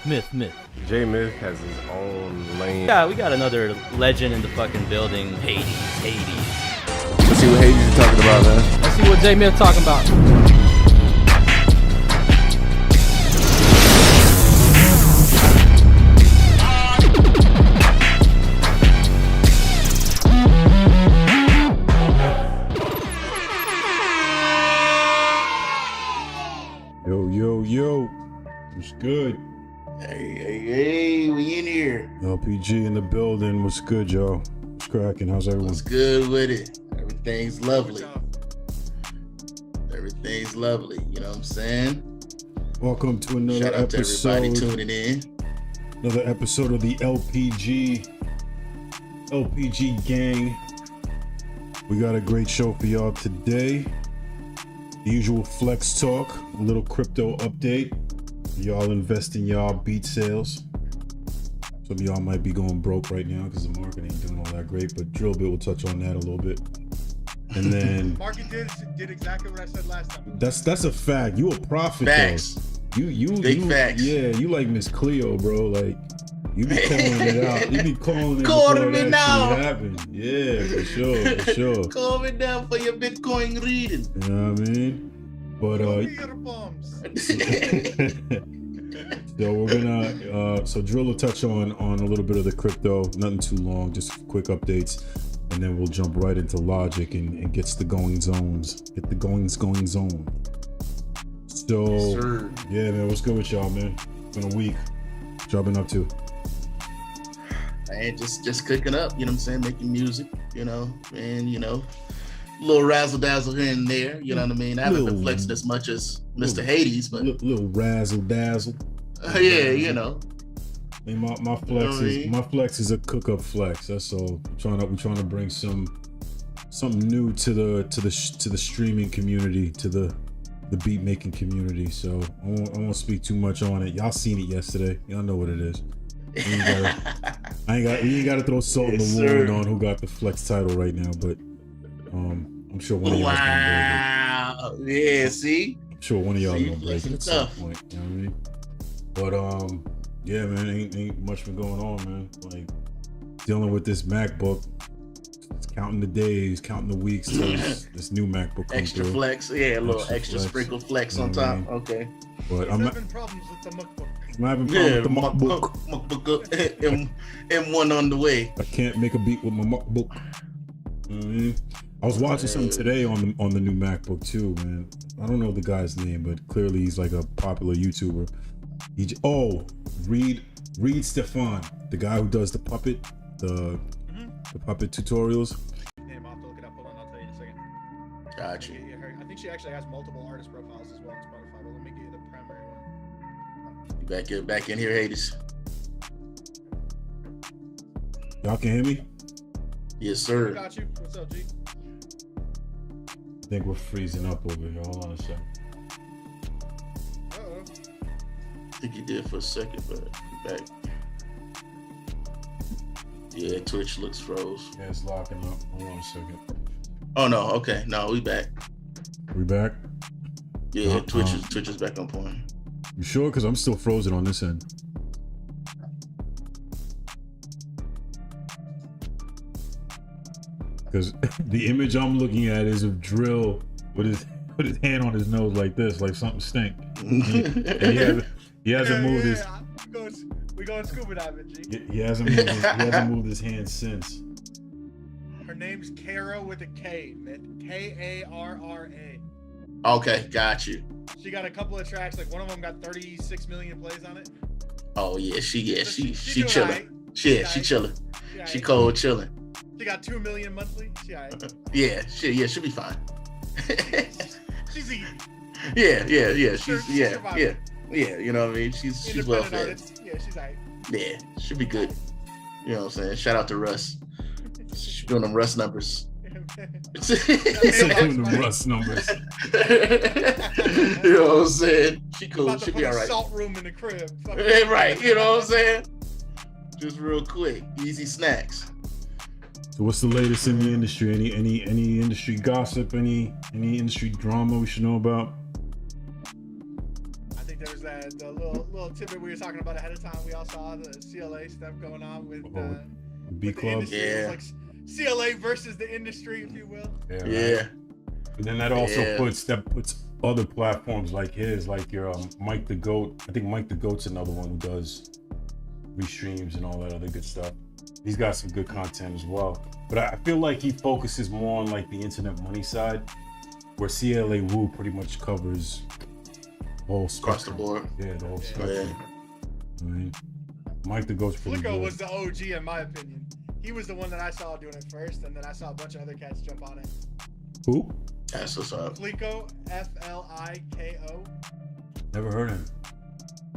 Myth. JMYTH has his own lane. Yeah, we got another legend in the fucking building. Hades. Let's see what Hades is talking about, man. Let's see what JMYTH talking about. Yo, what's good? Hey, we in here. LPG in the building, what's good, y'all? What's cracking? How's everyone? What's good with it? Everything's lovely. Everything's lovely, you know what I'm saying? Welcome to another Shout out episode. to everybody tuning in. Another episode of the LPG gang. We got a great show for y'all today. The usual flex talk, a little crypto update. Y'all invest in y'all beat sales. Some of y'all might be going broke right now because the market ain't doing all that great, but Drill Bit will touch on that a little bit. And then market did exactly what I said last time. That's a fact. You a prophet. Facts. Though. You Big facts. Yeah, you like Miss Cleo, bro. Like you be calling it out. You be calling it Calling before me that now. shit happen. Yeah, for sure. Call me down for your Bitcoin reading. You know what I mean? But so we're gonna so Drill will touch on a little bit of the crypto, nothing too long, just quick updates, and then we'll jump right into logic and get the going zones. Get the going zone. So Yes, yeah, man, what's good with y'all, man? It's been a week. What y'all been up to? Man, just cooking up, you know what I'm saying? Making music, you know, and you know, a little razzle dazzle here and there, you know what I mean? I haven't been flexing as much as Mr. Hades, but little razzle dazzle. yeah, you know. I mean, my flex is a cook up flex. That's all. We're trying to bring something new to the streaming community, to the beat making community. So I won't speak too much on it. Y'all seen it yesterday. Y'all know what it is. We ain't got to throw salt in the wound on who got the flex title right now, but I'm sure one of y'all gonna break it. Yeah, see? I'm sure one of y'all gonna break it at some tough. point. You know what I mean? But yeah, man, ain't much been going on, man. Like dealing with this MacBook, just counting the days, counting the weeks till this new MacBook comes Extra through. flex, yeah, a little extra flex. sprinkle flex You know on what I top. mean? Okay. But I'm having problems with the MacBook. I'm having problems with the MacBook. M1 on the way. I can't make a beat with my MacBook. You know what I mean? I was watching something today on the new MacBook too, man. I don't know the guy's name, but clearly he's like a popular YouTuber. Reed Stefan, the guy who does the puppet, the puppet tutorials. Name, I'll have to look it up. Hold on, I'll tell you in a second. Gotcha. Yeah, I think she actually has multiple artist profiles as well on Spotify, but let me get you the primary one. Back in here, Hades. Y'all can hear me? Yes, sir. Got you. What's up, G? I think we're freezing up over here. Hold on a second. Uh-oh. I think you did for a second, but you back. Yeah, Twitch looks froze. Yeah, it's locking up. Hold on a second. Oh no, okay. No, we back. We back? Yeah, Twitch is back on point. You sure? Because I'm still frozen on this end. Because the image I'm looking at is of Drill with his hand on his nose like this, like something stink. And he hasn't moved his. We going scuba diving, G. He hasn't moved his hand since. Her name's Kara with a K, man. Karra. Okay, got you. She got a couple of tracks, like one of them got 36 million plays on it. Oh yeah, she doing chilling. alright. She She chilling. alright. She cold chilling. She got 2 million monthly. She alright. Yeah, she'll be fine. She's eating. Yeah. She's She's surviving. yeah. You know what I mean? She's well Independent fed. artist. Yeah, she's alright. Yeah, she'll be good. You know what I'm saying? Shout out to Russ. She's doing them Russ numbers. Doing the Russ numbers. You know what I'm saying? She cool. About to She'll put be a all right. salt room in the crib. Fuck Right. You know what I'm saying? Just real quick, easy snacks. So what's the latest in the industry? Any industry gossip? Any industry drama we should know about? I think think there was the little tidbit we were talking about ahead of time. We all saw the CLA stuff going on with B with the Club. industry. It was like CLA versus the industry, if you will. Yeah. And then that also puts other platforms like his, like your Mike the Goat. I think Mike the Goat's another one who does restreams and all that other good stuff. He's got some good content as well. But I feel like he focuses more on like the internet money side, where CLA Wu pretty much covers the whole spectrum. Across the board. Yeah, the whole spectrum. Yeah. I mean, Mike the Goat's pretty Flico good. was the OG in my opinion. He was the one that I saw doing it first, and then I saw a bunch of other cats jump on it. Who? That's what's up. Flico, Fliko. Never heard of him.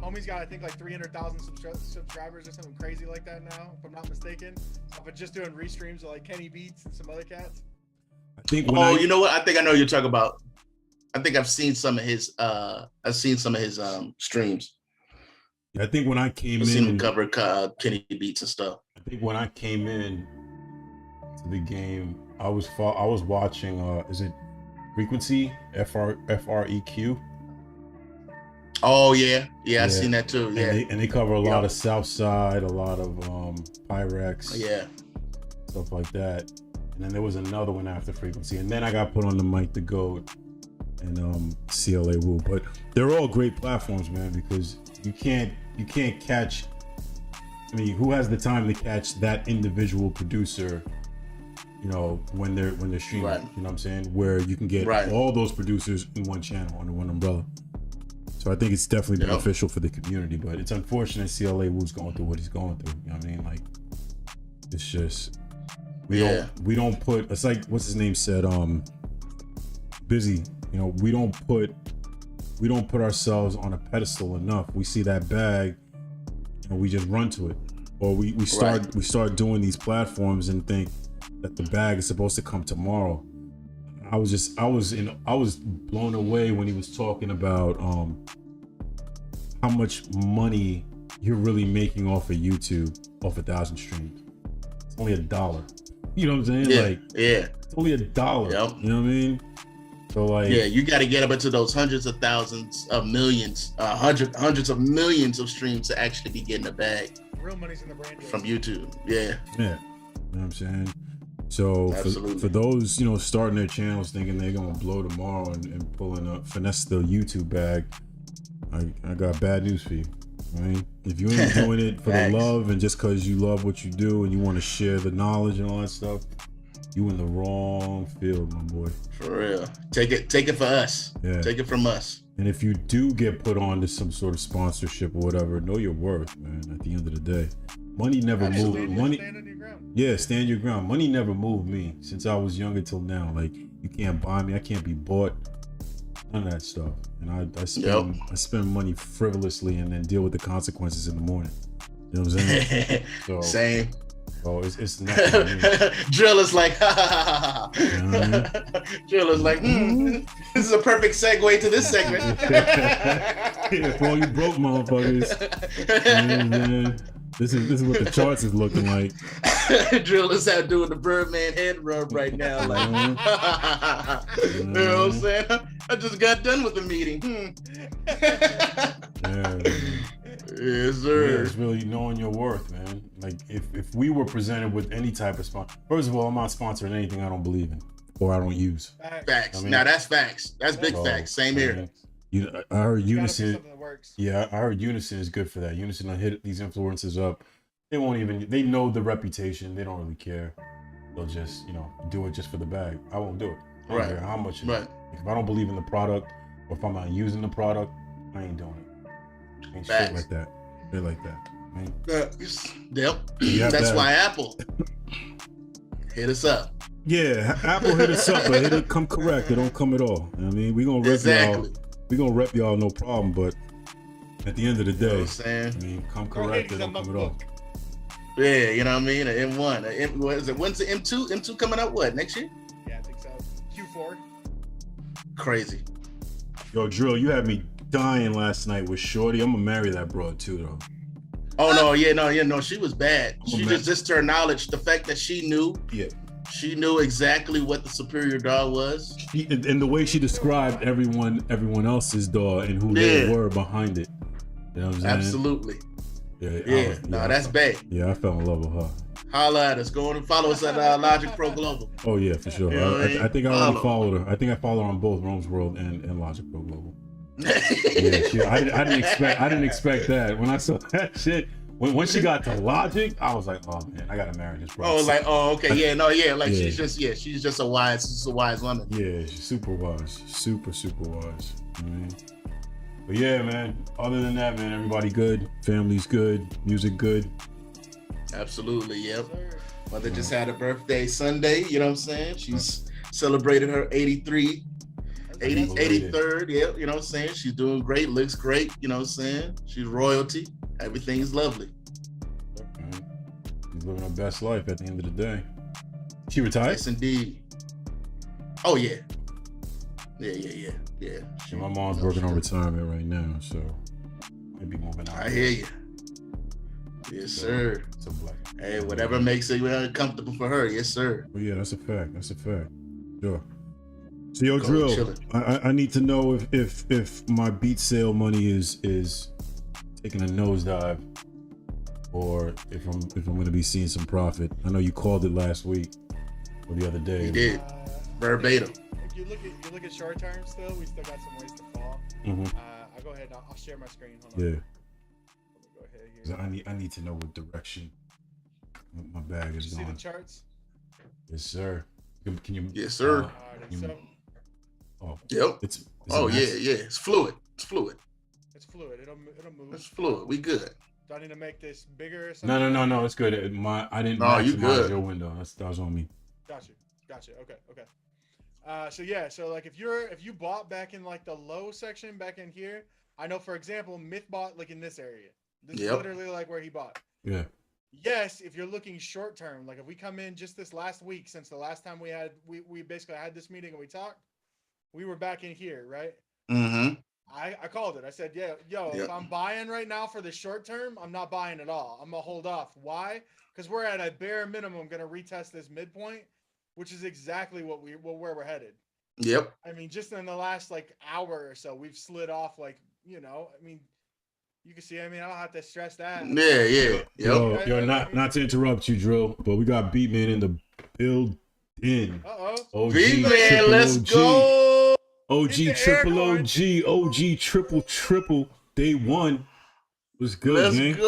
Homie's got, I think, like 300,000 subscribers or something crazy like that now, if I'm not mistaken. But just doing restreams of like Kenny Beats and some other cats. I think. You know what? I think I know what you're talking about. I think I've seen some of his. Streams. I think when I came I've in, seen him cover Kenny Beats and stuff. I think when I came in to the game, I was watching. Is it Frequency? FREQ? Oh yeah, I seen that too. Yeah, and they cover a lot of South Side, a lot of Pyrex, stuff like that. And then there was another one after Frequency, and then I got put on the Mike the Goat and CLA Wu. But they're all great platforms, man, because you can't catch. I mean, who has the time to catch that individual producer? You know, when they're streaming, right. You know what I'm saying? Where you can get all those producers in one channel under one umbrella. So I think it's definitely beneficial for the community, but it's unfortunate CLA Wu's going through what he's going through. You know what I mean? Like, it's just we don't put. It's like what's his name said. Busy. You know, we don't put ourselves on a pedestal enough. We see that bag, and we just run to it, or we start doing these platforms and think that the bag is supposed to come tomorrow. I was blown away when he was talking about how much money you're really making off of YouTube off 1,000 streams. It's only $1. You know what I'm saying? It's only $1. Yep. You know what I mean? So like, you got to get up into those hundreds of thousands of millions, hundreds of millions of streams to actually be getting a bag. Real money's in the brand from YouTube. Yeah. You know what I'm saying? So for those, you know, starting their channels thinking they're gonna blow tomorrow and pulling up finesse the YouTube bag, I got bad news for you. Right? If you ain't doing it for the love and just cause you love what you do and you want to share the knowledge and all that stuff, you in the wrong field, my boy. For real. Take it for us. Yeah. Take it from us. And if you do get put on to some sort of sponsorship or whatever, know your worth, man. At the end of the day, money never moved. Money. Stand your ground. Money never moved me since I was younger till now. Like, you can't buy me. I can't be bought. None of that stuff. And I spend money frivolously and then deal with the consequences in the morning. You know what I'm saying? So, same. Oh, it's nothing. Drill is like, Drill is like, this is a perfect segue to this segment. For all you broke motherfuckers. This is what the charts is looking like. Drill is out doing the Birdman head rub right now. Like, you know what I'm saying? I just got done with the meeting. Yes, sir. Yeah, it's really knowing your worth, man. Like, if we were presented with any type of sponsor, first of all, I'm not sponsoring anything I don't believe in or I don't use. Facts. I mean, now that's facts. That's big facts. Same here. I heard Unison. Yeah, I heard Unison is good for that. Unison will hit these influencers up. They know the reputation. They don't really care. They'll just, do it just for the bag. I won't do it. I don't care how much it is. If I don't believe in the product or if I'm not using the product, I ain't doing it. Ain't shit like that. Shit like that. Yep. That's why Apple hit us up. Yeah, Apple hit us up, but it'll come correct. It don't come at all. I mean, we gonna rep y'all. We gonna rep y'all, no problem. But at the end of the day, I mean, come correct. It don't come at all. Yeah, you know what I mean. An M1. What is it? When's the M2? M2 coming out? What, next year? Yeah, I think so. Q4. Crazy. Yo, Drill, you had me dying last night with Shorty. I'm gonna marry that broad too, though. Oh no, no, she was bad. She just her knowledge, the fact that she knew. Yeah. She knew exactly what the superior dog was. And the way she described everyone else's dog and who they were behind it. You know what I'm saying? Absolutely. Yeah. That's bad. Yeah, I fell in love with her. Holla at us. Go on and follow us at Logic Pro Global. Oh yeah, for sure. I think I already followed her. I think I follow her on both Rome's World and Logic Pro Global. Yeah, I didn't expect that. When I saw that shit, when she got to Logic, I was like, oh man, I gotta marry this bro. Okay, she's just a wise woman. Yeah, she's super wise, super wise. Man. But yeah, man. Other than that, man, everybody good, family's good, music good. Absolutely, yep. Mother just had a birthday Sunday. You know what I'm saying? She's celebrated her 83rd, yeah, you know what I'm saying? She's doing great, looks great, you know what I'm saying? She's royalty. Everything's lovely. Okay. She's living her best life at the end of the day. She retired? Yes, indeed. Oh, yeah. Yeah. My mom's working on retirement right now, so might be moving out. I hear you. Yes, sir. It's a black. Hey, whatever makes it comfortable for her. Yes, sir. Well, yeah, that's a fact. Sure. So yo, Drill, I need to know if my beat sale money is taking a nosedive, or if I'm going to be seeing some profit. I know you called it last week or the other day. He did. Verbatim. If you look at short term still, we still got some ways to fall. Mm-hmm. I'll go ahead. I'll share my screen. Hold on. Yeah. Let me go ahead here. I need to know what direction my bag is going. See the charts? Yes, sir. Can you? Yes, sir. Yep. It's It's fluid. It's fluid. It'll move. It's fluid. We good. Do I need to make this bigger or something? No. It's good. I didn't you maximize good. your window. That was on me. Gotcha. Okay. So like if you bought back in like the low section back in here, I know for example, Myth bought like in this area. This is literally like where he bought. Yeah. Yes, if you're looking short term, like if we come in just this last week since the last time we basically had this meeting and we talked, we were back in here, right? Mm-hmm. I called it. I said, if I'm buying right now for the short term, I'm not buying at all. I'm gonna hold off. Why? Because we're at a bare minimum gonna retest this midpoint, which is exactly where we're headed. Yep. I mean, just in the last like hour or so, we've slid off like, I mean, you can see, I don't have to stress that. Yeah. Yep. Yo, not to interrupt you, Drill, but we got Beatman in the building. Uh-oh. Beatman, let's go. OG triple day one. What's good, man?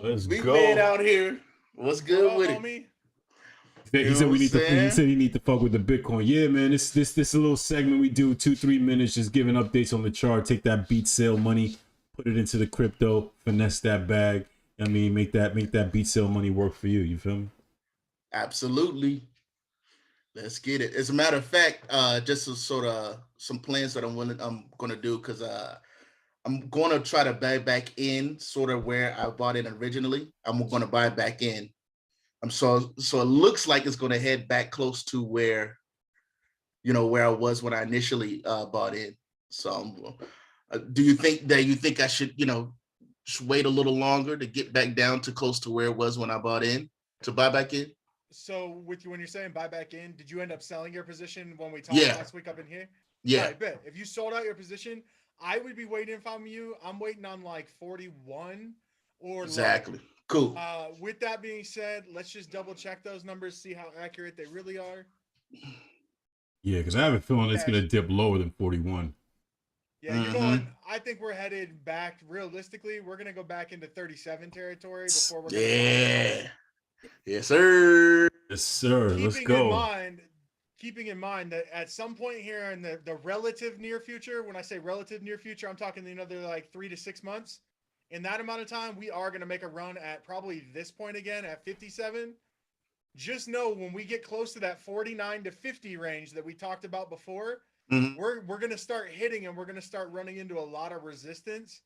Let's go. Beatman out here. What's good with homie? it? He said he need to fuck with the Bitcoin. Yeah, man. This a little segment we do 2-3 minutes, just giving updates on the chart. Take that beat sale money, put it into the crypto, finesse that bag. Make that beat sale money work for you. You feel me? Absolutely. Let's get it. As a matter of fact, just sort of some plans that I'm going to do, because I'm going to try to buy back in sort of where I bought it originally. I'm going to buy it back in. So it looks like it's going to head back close to where I was when I initially bought in. So do you think I should wait a little longer to get back down to close to where it was when I bought in to buy back in? So when you're saying buy back in, did you end up selling your position when we talked last week up in here? Yeah. I bet. If you sold out your position, I would be waiting if I'm you. I'm waiting on like 41 or exactly. Lower. Cool. With that being said, let's just double check those numbers, see how accurate they really are. Yeah, because I have a feeling it's going to dip lower than 41. Yeah, you're going. I think we're headed back. Realistically, we're going to go back into 37 territory before we're going to Yes, sir. Yes, sir. Let's go. Keeping in mind that at some point here in the relative near future, when I say relative near future, I'm talking another like 3 to 6 months. In that amount of time, we are going to make a run at probably this point again at 57. Just know when we get close to that 49 to 50 range that we talked about before, we're going to start hitting and we're going to start running into a lot of resistance.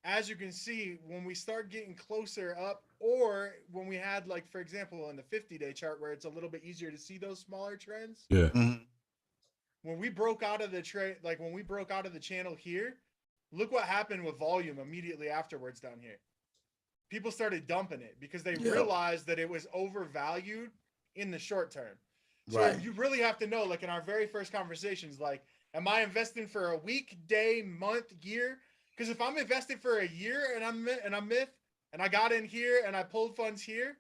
As you can see, when we start getting closer up, or when we had, like, for example, on the 50-day chart where it's a little bit easier to see those smaller trends. Yeah. When we broke out of the trade, like when we broke out of the channel here, look what happened with volume immediately afterwards down here. People started dumping it because they realized that it was overvalued in the short term. So Right. you really have to know, like in our very first conversations, like, am I investing for a week, day, month, year? Because if I'm invested for a year and I'm myth and I got in here and I pulled funds here,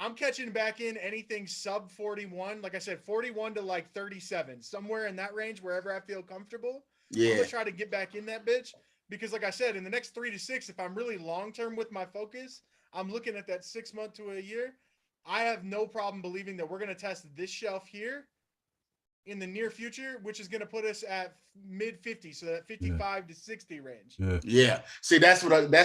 I'm catching back in anything sub 41. Like I said, 41 to like 37, somewhere in that range, wherever I feel comfortable. I'm Yeah. gonna try to get back in that bitch because, like I said, in the next 3 to 6, if I'm really long term with my focus, I'm looking at that 6 month to a year. I have no problem believing that we're gonna test this shelf here in the near future, which is gonna put us at mid 50, so that 55 to 60 range. Yeah. Yeah. See, that's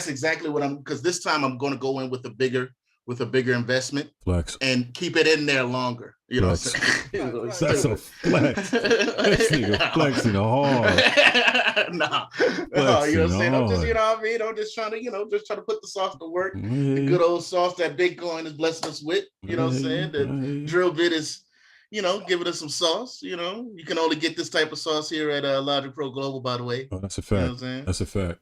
exactly what I'm, because this time I'm going to go in with a bigger investment Flex. and keep it in there longer. You know what I'm Flex. saying? Right, That's a flex. This nigga flexing hard. Nah. No, you know what I'm saying? I'm just, hard. you know what I mean? I'm just trying to, just trying to put the sauce to work. The Yeah. good old sauce that Bitcoin is blessing us with. You know what I'm saying? The drill bit is, giving us some sauce. You can only get this type of sauce here at Logic Pro Global, by the way. Oh, that's a You know fact. what I'm saying? That's a fact.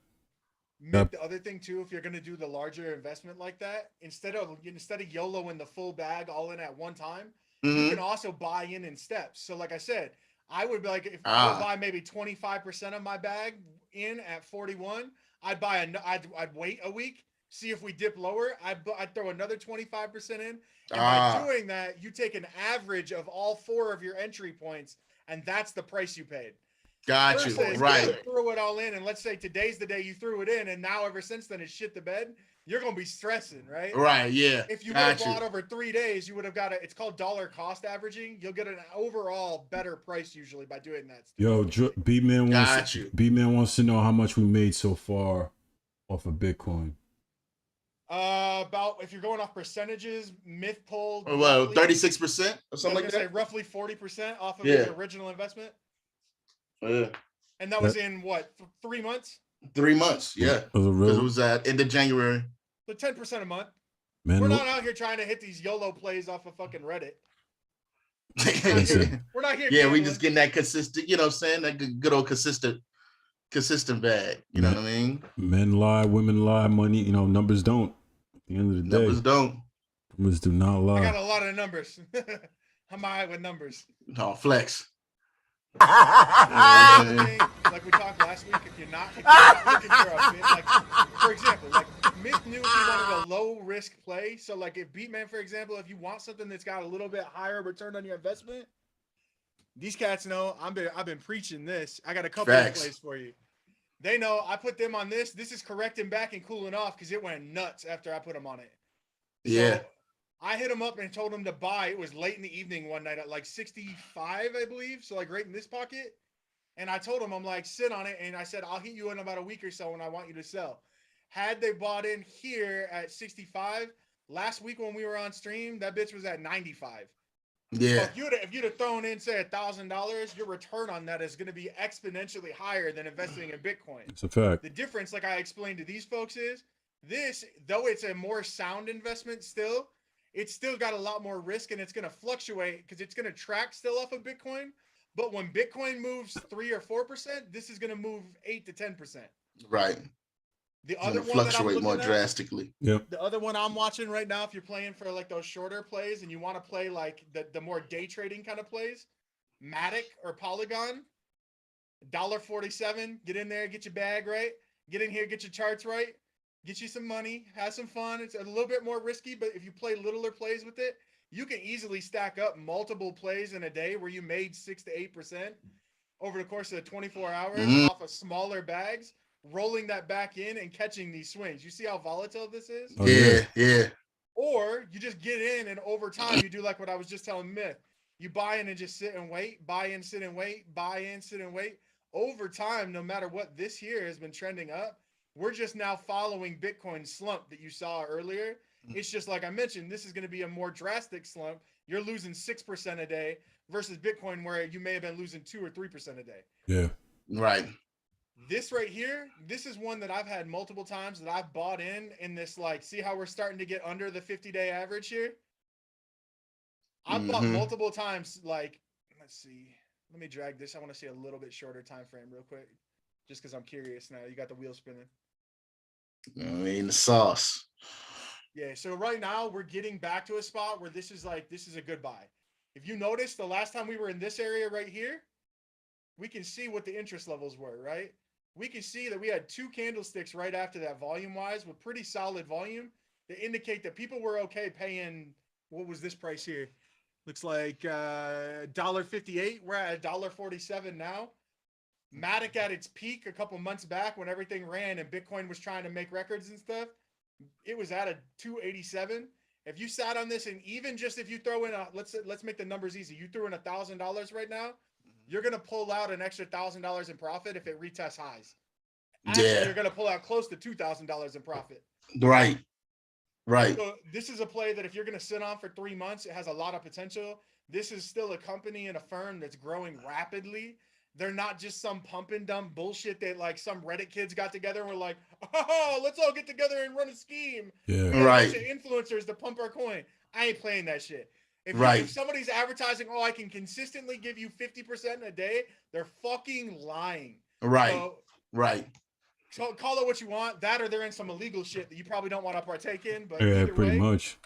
The other thing too, if you're gonna do the larger investment like that, instead of YOLO in the full bag all in at one time, you can also buy in steps. So like I said, I would be like, if I would buy maybe 25% of my bag in at 41, I'd wait a week, see if we dip lower. I'd throw another 25% in. And by doing that, you take an average of all 4 of your entry points, and that's the price you paid. Got you. Right. You threw it all in, and let's say today's the day you threw it in, and now ever since then it's shit the bed. You're gonna be stressing, right? Right. Yeah. If you would have bought over 3 days, you would have got it's called dollar cost averaging. You'll get an overall better price usually by doing that. Yo, B-Man wants to know how much we made so far off of Bitcoin. About, if you're going off percentages, Myth pulled 36% or something like that. Say roughly 40% off of his original investment. Yeah. And that was in what, 3 months? 3 months, yeah. It was at end of January. So 10% a month. Man, we're not out here trying to hit these YOLO plays off of fucking Reddit. We're not here. Yeah, we just getting that consistent, you know what I'm saying? That good old consistent bag. You know what I mean? Men lie, women lie, money, numbers don't. At the end of the day. Numbers don't. Numbers do not lie. I got a lot of numbers. I'm all right with numbers. No, flex. Like we talked last week, if you're not looking for a bit, like for example, like Myth knew he wanted a low risk play. So like if Beatman, for example, if you want something that's got a little bit higher return on your investment, these cats know I've been preaching this. I got a couple of plays for you. They know I put them on this. This is correcting back and cooling off because it went nuts after I put them on it. Yeah. So I hit him up and told him to buy. It was late in the evening one night at like 65, I believe. So like right in this pocket. And I told him, I'm like, sit on it. And I said, I'll hit you in about a week or so when I want you to sell. Had they bought in here at 65, last week when we were on stream, that bitch was at 95. Yeah. So if you'd have thrown in, say, $1,000, your return on that is going to be exponentially higher than investing in Bitcoin. It's a fact. The difference, like I explained to these folks, is this, though it's a more sound investment still, it's still got a lot more risk and it's going to fluctuate because it's going to track still off of Bitcoin. But when Bitcoin moves 3 or 4%, this is going to move 8 to 10%. Right. The other one fluctuate more drastically. Yep. The other one I'm watching right now, if you're playing for like those shorter plays and you want to play like the more day trading kind of plays, Matic or Polygon, $1.47. Get in there, get your bag right. Get in here, get your charts right. Get you some money, have some fun. It's a little bit more risky, but if you play littler plays with it, you can easily stack up multiple plays in a day where you made 6 to 8% over the course of 24 hours off of smaller bags, rolling that back in and catching these swings. You see how volatile this is? Oh, yeah. Or you just get in and over time you do like what I was just telling Myth. You buy in and just sit and wait, buy in, sit and wait, buy in, sit and wait. Over time, no matter what this year has been trending up, we're just now following Bitcoin's slump that you saw earlier. It's just like I mentioned, this is going to be a more drastic slump. You're losing 6% a day versus Bitcoin where you may have been losing 2 or 3% a day. Yeah. Right. This right here, this is one that I've had multiple times that I've bought in this, like, see how we're starting to get under the 50-day average here? I've bought multiple times, like, let's see. Let me drag this. I want to see a little bit shorter time frame real quick. Just because I'm curious now. You got the wheel spinning. I mean, the sauce. Yeah, so right now we're getting back to a spot where this is a good buy. If you notice, the last time we were in this area right here, we can see what the interest levels were, right? We can see that we had 2 candlesticks right after that volume-wise with pretty solid volume that indicate that people were okay paying, what was this price here? Looks like $1.58. We're at $1.47 now. Matic at its peak a couple months back when everything ran and Bitcoin was trying to make records and stuff, it was at a 287. If you sat on this, and even just if you throw in let's make the numbers easy, you threw in $1,000 right now, you're gonna pull out an extra $1,000 in profit if it retests highs. Actually, you're gonna pull out close to $2,000 in profit. Right. So this is a play that if you're gonna sit on for 3 months, it has a lot of potential. This is still a company and a firm that's growing rapidly. They're not just some pump and dump bullshit that like some Reddit kids got together and were like, oh, let's all get together and run a scheme. Yeah. We got a bunch of influencers to pump our coin. I ain't playing that shit. If somebody's advertising, oh, I can consistently give you 50% a day, they're fucking lying. So call it what you want. That or they're in some illegal shit that you probably don't want to partake in. But yeah, pretty much.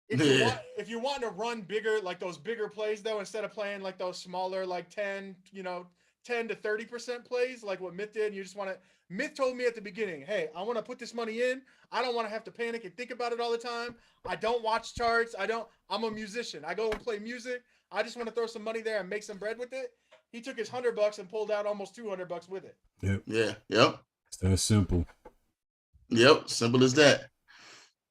If you're wanting to run bigger, like those bigger plays though, instead of playing like those smaller, like 10 to 30% plays, like what Myth did, you just want to. Myth told me at the beginning, hey, I want to put this money in. I don't want to have to panic and think about it all the time. I don't watch charts. I'm a musician. I go and play music. I just want to throw some money there and make some bread with it. He took his $100 and pulled out almost $200 with it. Yep. Yep. It's that simple. Yep. Simple as that.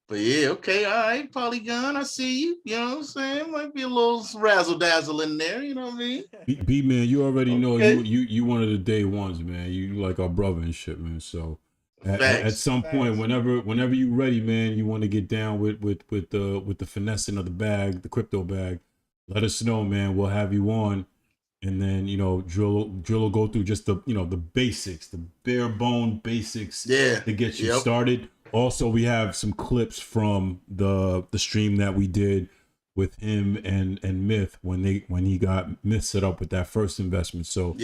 But yeah, okay, all right, Polygon, I see you. You know what I'm saying? Might be a little razzle dazzle in there. You know what I mean? B man, you already know you one of the day ones, man. You like our brother and shit, man. So at some point, whenever you ready, man, you want to get down with the finessing of the bag, the crypto bag. Let us know, man. We'll have you on, and then Drill will go through just the the basics, the bare bone basics, to get you started. Also, we have some clips from the stream that we did with him and Myth when he got Myth set up with that first investment. So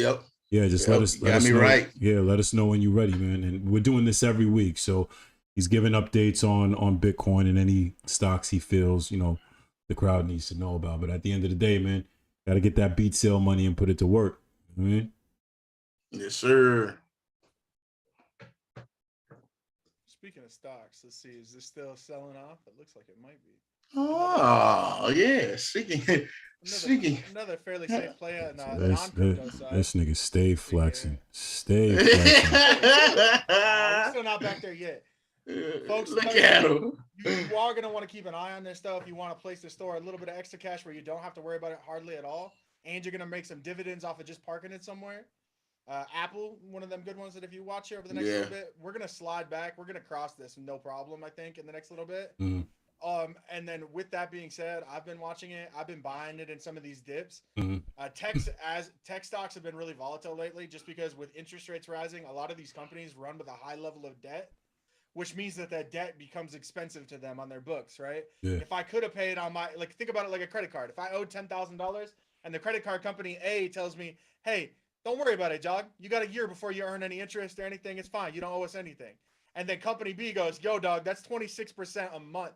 just let us know. Right. Yeah, let us know when you're ready, man. And we're doing this every week. So he's giving updates on Bitcoin and any stocks he feels the crowd needs to know about. But at the end of the day, man, got to get that beat sale money and put it to work. You know what I mean? Yes, sir. Speaking of stocks, let's see. Is this still selling off? It looks like it might be. Oh, yeah. Another fairly safe play on non-crypto side. This nigga stay flexing. Stay flexing. We're still not back there yet. Folks, look at him. You are going to want to keep an eye on this stuff. You want to place to store a little bit of extra cash where you don't have to worry about it hardly at all. And you're going to make some dividends off of just parking it somewhere. Apple, one of them good ones that if you watch here over the next little bit, we're gonna slide back. We're gonna cross this no problem, I think, in the next little bit. And then with that being said, I've been watching it. I've been buying it in some of these dips. Tech stocks have been really volatile lately, just because with interest rates rising, a lot of these companies run with a high level of debt, which means that debt becomes expensive to them on their books, right? Yeah. If I could have paid on my think about it like a credit card. If I owed $10,000 and the credit card company A tells me, hey, don't worry about it, dog. You got a year before you earn any interest or anything. It's fine. You don't owe us anything. And then company B goes, yo, dog, that's 26% a month.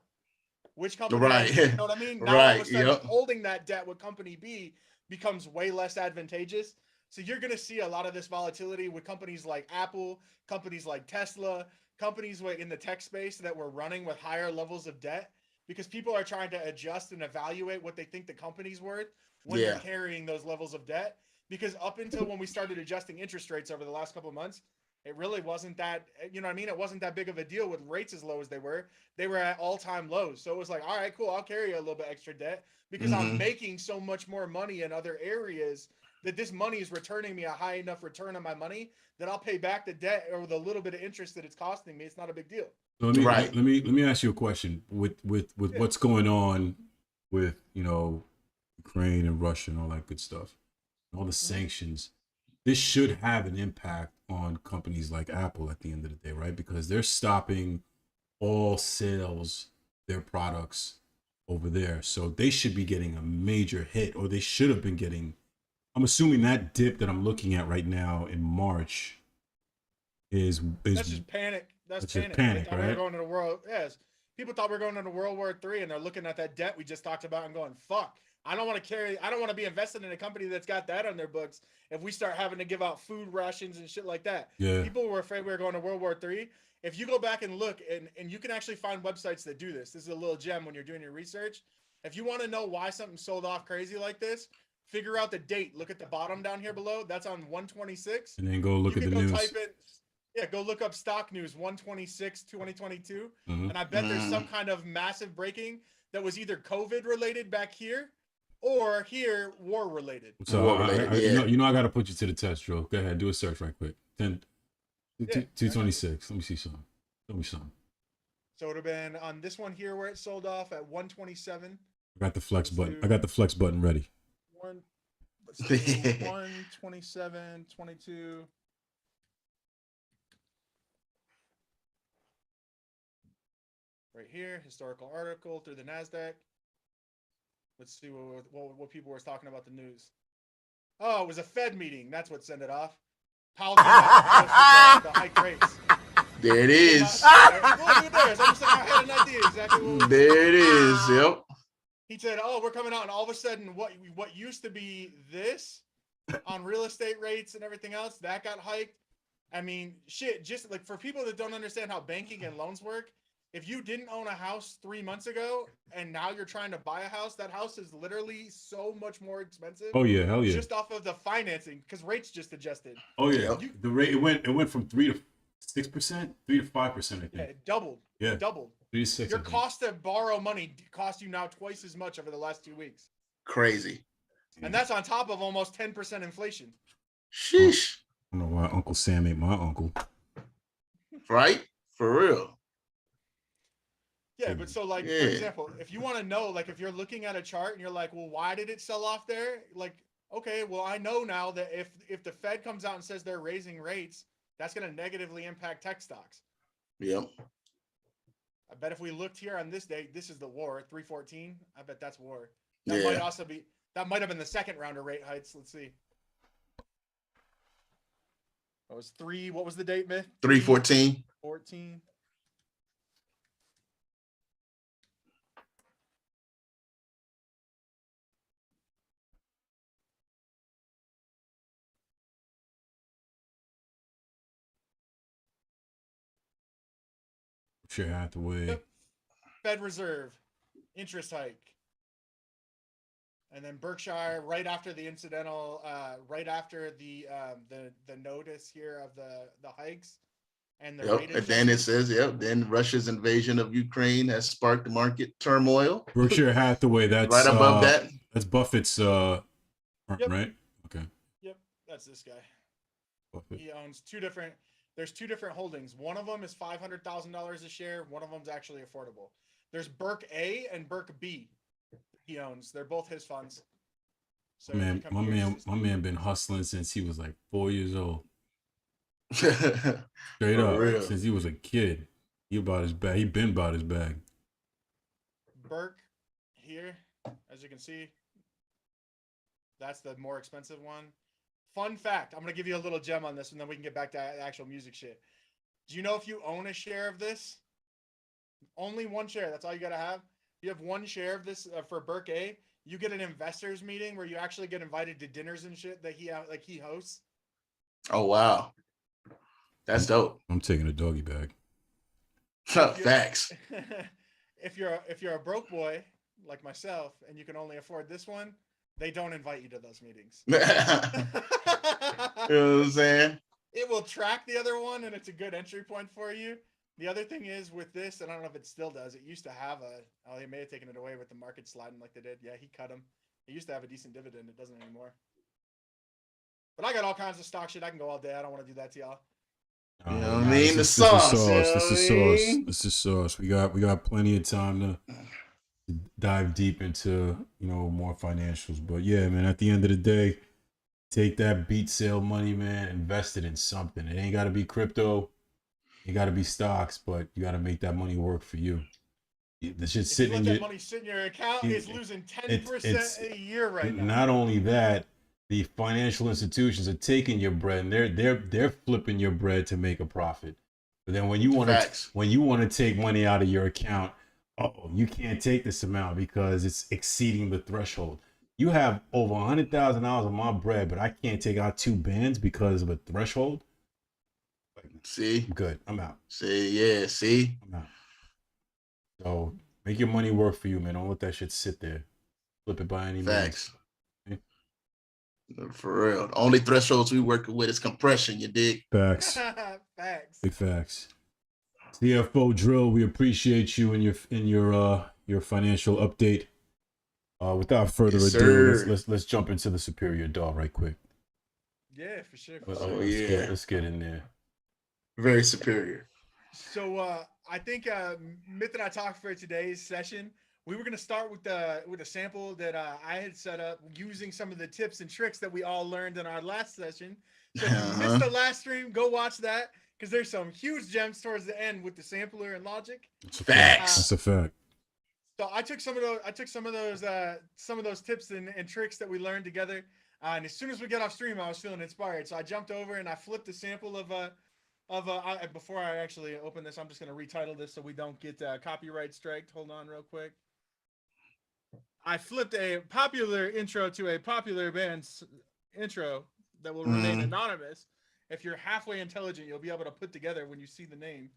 Which company? Right. You know what I mean? Now all of a sudden, holding that debt with company B becomes way less advantageous. So you're going to see a lot of this volatility with companies like Apple, companies like Tesla, companies in the tech space that were running with higher levels of debt, because people are trying to adjust and evaluate what they think the company's worth when they're carrying those levels of debt. Because up until when we started adjusting interest rates over the last couple of months, it really wasn't that, it wasn't that big of a deal with rates as low as they were. They were at all-time lows. So it was like, all right, cool, I'll carry a little bit extra debt because I'm making so much more money in other areas that this money is returning me a high enough return on my money that I'll pay back the debt or the little bit of interest that it's costing me. It's not a big deal. So let me ask you a question with what's going on with, Ukraine and Russia and all that good stuff. All the sanctions, this should have an impact on companies like Apple at the end of the day, right? Because they're stopping all sales, their products over there. So they should be getting a major hit, or they should have been getting. I'm assuming that dip that I'm looking at right now in March is that's just panic. That's panic, right? We're going to the world. Yes. People thought we were going into World War III, and they're looking at that debt we just talked about and going, fuck. I don't want to be invested in a company that's got that on their books if we start having to give out food rations and shit like that. Yeah. People were afraid we were going to World War III. If you go back and look, and you can actually find websites that do this. This is a little gem when you're doing your research. If you want to know why something sold off crazy like this, figure out the date. Look at the bottom down here below. That's on 126. And then go look at the news. Go look up stock news 126 2022, and I bet there's some kind of massive breaking that was either COVID related back here, or here war related. So you know I got to put you to the test, Joe. Go ahead, do a search right quick. 226. Let me see something. Let me something. So it would have been on this one here where it sold off at 127. I got the flex button. I got the flex button ready. 127, 22. Right here, historical article through the NASDAQ. Let's see what people were talking about the news. Oh, it was a Fed meeting. That's what sent it off. Powell came out the hike rates. There it is. I had an idea exactly what there it is. Yep. He said, "Oh, we're coming out," and all of a sudden, what used to be this on real estate rates and everything else that got hiked. I mean, shit. Just like for people that don't understand how banking and loans work. If you didn't own a house 3 months ago and now you're trying to buy a house, that house is literally so much more expensive. Oh yeah, hell yeah. Just off of the financing, because rates just adjusted. Oh yeah, the rate it went from 3 to 6%, 3 to 5%. I think. Yeah, it doubled. Yeah, it doubled. 3 to 6. Your cost to borrow money cost you now twice as much over the last 2 weeks. Crazy. And that's on top of almost 10% inflation. Sheesh. I don't know why Uncle Sam ain't my uncle. Right? For real. Yeah, but so like, for example, if you want to know, like if you're looking at a chart and you're like, well, why did it sell off there? Like, okay, well, I know now that if the Fed comes out and says they're raising rates, that's going to negatively impact tech stocks. Yep. I bet if we looked here on this date, this is the war, 314. I bet that's war. That might also be, that might have been the second round of rate hikes. Let's see. That was what was the date, Myth? 314. 14. Sure, Hathaway. Yep. Fed Reserve, interest hike. And then Berkshire, right after the incidental, right after the notice here of the hikes and the rate and then it says, then Russia's invasion of Ukraine has sparked market turmoil. Berkshire Hathaway, that's right above that. That's Buffett's right? Okay. Yep, that's this guy. Buffett. He owns there's two different holdings. One of them is $500,000 a share. One of them's actually affordable. There's Berk A and Berk B. He owns. They're both his funds. So my man been hustling since he was like 4 years old. Straight up, since he was a kid. He about his bag. He been about his bag. Berk here, as you can see, that's the more expensive one. Fun fact, I'm gonna give you a little gem on this, and then we can get back to actual music shit. Do you know if you own a share of this? Only one share. That's all you gotta have. You have one share of this for Berk A. You get an investors meeting where you actually get invited to dinners and shit that he hosts. Oh wow, that's dope. I'm taking a doggy bag. Facts. If you're a broke boy like myself and you can only afford this one, they don't invite you to those meetings. You know what I'm saying? It will track the other one, and it's a good entry point for you. The other thing is with this, and I don't know if it still does, it used to have they may have taken it away with the market sliding like they did. Yeah, he cut them. It used to have a decent dividend. It doesn't anymore. But I got all kinds of stock shit. I can go all day. I don't want to do that to y'all. You know what I mean? The sauce. This is sauce. We got plenty of time to dive deep into, more financials. But yeah, man, at the end of the day, take that beat sale money, man, invest it in something. It ain't got to be crypto. It got to be stocks, but you got to make that money work for you. The shit sitting in your money sit in your account is losing 10% a year right now. Not only that, the financial institutions are taking your bread and they're flipping your bread to make a profit. But then when you want to take money out of your account, you can't take this amount because it's exceeding the threshold. You have over $100,000 of my bread, but I can't take out 2 bands because of a threshold. See, I'm good. I'm out. yeah, see. I'm out. So make your money work for you, man. Don't let that shit sit there. Flip it by any Facts. means. For real. The only thresholds we working with is compression, you dig? Facts. Facts. Big facts. CFO Drill, we appreciate you and your financial update. Without further Yes, ado, sir. let's jump into the superior DAW right quick. Yeah, for sure. Let's get in there. Very superior. So I think Myth and I talked for today's session. We were gonna start with a sample that I had set up using some of the tips and tricks that we all learned in our last session. So if you missed the last stream, go watch that because there's some huge gems towards the end with the sampler and Logic. Facts. That's a fact. So I took some of those tips and tricks that we learned together. And as soon as we got off stream, I was feeling inspired. So I jumped over and I flipped a sample before I actually open this, I'm just going to retitle this so we don't get copyright striked. Hold on real quick. I flipped a popular intro to a popular band's intro that will remain anonymous. If you're halfway intelligent, you'll be able to put together when you see the name.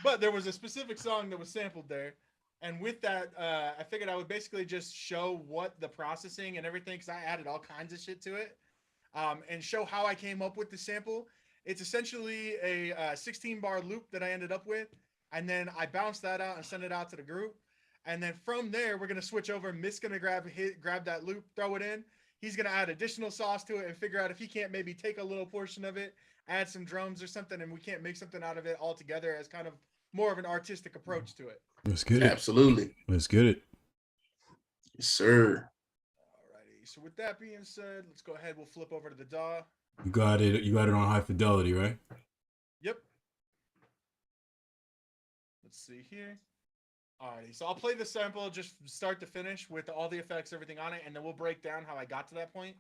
But there was a specific song that was sampled there. And with that, I figured I would basically just show what the processing and everything, because I added all kinds of shit to it. And show how I came up with the sample. It's essentially a 16-bar loop that I ended up with, and then I bounced that out and sent it out to the group. And then from there, we're gonna switch over. Miss gonna grab that loop, throw it in. He's gonna add additional sauce to it and figure out if he can't maybe take a little portion of it, add some drums or something, and we can't make something out of it all together as kind of more of an artistic approach to it. Let's get it. Absolutely. Let's get it. Yes, sir. So with that being said, let's go ahead. We'll flip over to the DAW. You got it. You got it on high fidelity, right? Yep. Let's see here. Alrighty. So I'll play the sample just start to finish with all the effects, everything on it, and then we'll break down how I got to that point.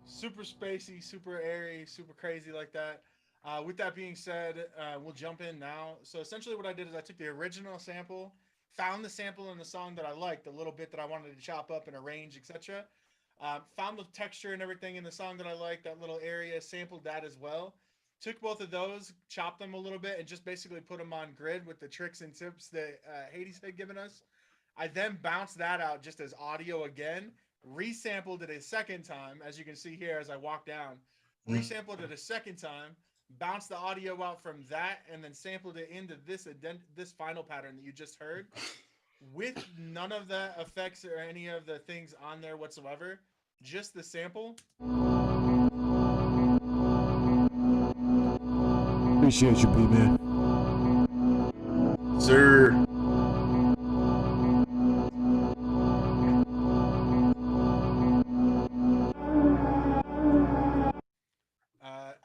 Super spacey, super airy, super crazy like that. With that being said, we'll jump in now. So essentially what I did is I took the original sample, found the sample in the song that I liked, the little bit that I wanted to chop up and arrange, etc. Found the texture and everything in the song that I liked, that little area, sampled that as well. Took both of those, chopped them a little bit, and just basically put them on grid with the tricks and tips that Hades had given us. I then bounced that out just as audio again, resampled it a second time, as you can see here as I walk down, resampled it a second time, bounced the audio out from that, and then sampled it into this final pattern that you just heard, with none of the effects or any of the things on there whatsoever, just the sample. Appreciate you, B-Man. Sir.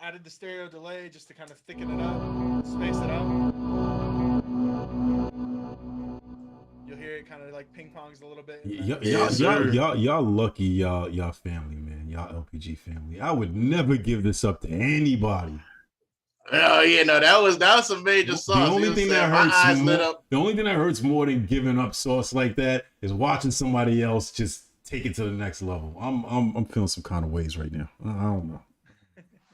Added the stereo delay just to kind of thicken it up, space it out. You'll hear it kind of like ping pongs a little bit. Y'all lucky, y'all family, man. Y'all LPG family. I would never give this up to anybody. Oh yeah, no, that was some major sauce. The only thing that hurts more than giving up sauce like that is watching somebody else just take it to the next level. I'm feeling some kind of ways right now. I don't know.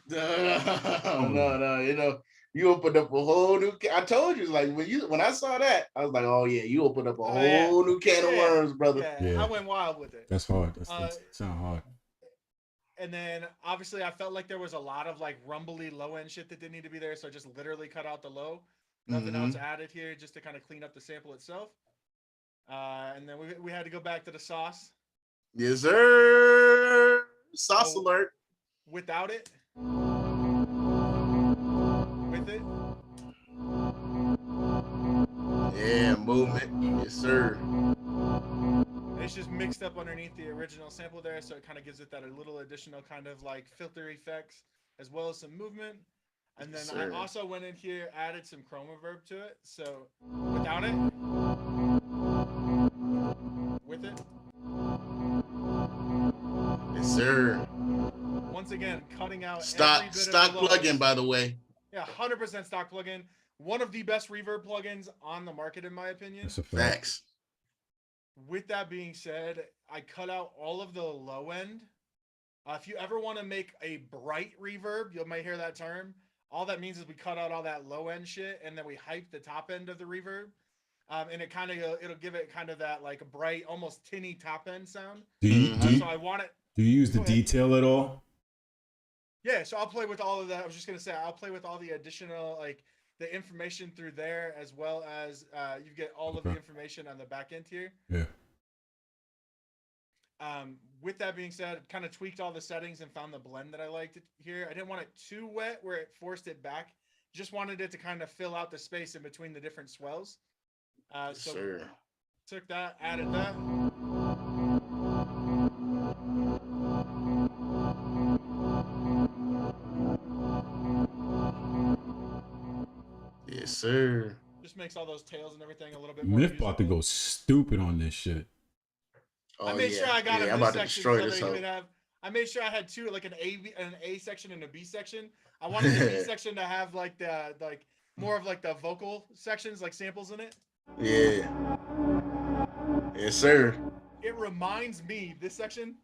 No, you know, you opened up a whole new I told you, like when I saw that, I was like, oh yeah, you opened up a whole new can of worms, brother. Yeah, I went wild with it. That's hard. That sounds hard. And then obviously I felt like there was a lot of like rumbly low end shit that didn't need to be there, so I just literally cut out the low. Nothing else added here, just to kind of clean up the sample itself. And then we had to go back to the sauce. Yes, sir. Sauce alert. Without it. With it. Yeah, movement. Yes, sir. And it's just mixed up underneath the original sample there, so it kind of gives it that a little additional kind of like filter effects as well as some movement. And then Yes, I sir. also went in here, added some chroma verb to it. So without it, with it, Yes, sir. once again, cutting out Stock every bit stock of the lows. plugin, by the way. Yeah, 100% stock plugin. One of the best reverb plugins on the market, in my opinion. That's a fact. Facts. With that being said, I cut out all of the low end. If you ever want to make a bright reverb, you might hear that term. All that means is we cut out all that low end shit, and then we hype the top end of the reverb, and it kind of it'll give it kind of that like a bright, almost tinny top end sound. Do you So I want it. do you use the Go ahead. detail at all? Yeah, so I'll play with all of that. I was just gonna say I'll play with all the additional like the information through there, as well as you get all of the Okay. information on the back end here. Yeah. With that being said, kind of tweaked all the settings and found the blend that I liked here. I didn't want it too wet where it forced it back. Just wanted it to kind of fill out the space in between the different swells. Yes, So sir. took that, added that. Yes, sir. Just makes all those tails and everything a little bit more Myth about to usable. go stupid on this shit. Oh, I made yeah. sure I got yeah, him I'm this about to section destroy so this that he hoe. would have. I made sure I had two, like an A section and a B section. I wanted the B section to have like the more of like the vocal sections, like samples in it. Yeah. Yes, sir. It reminds me, this section,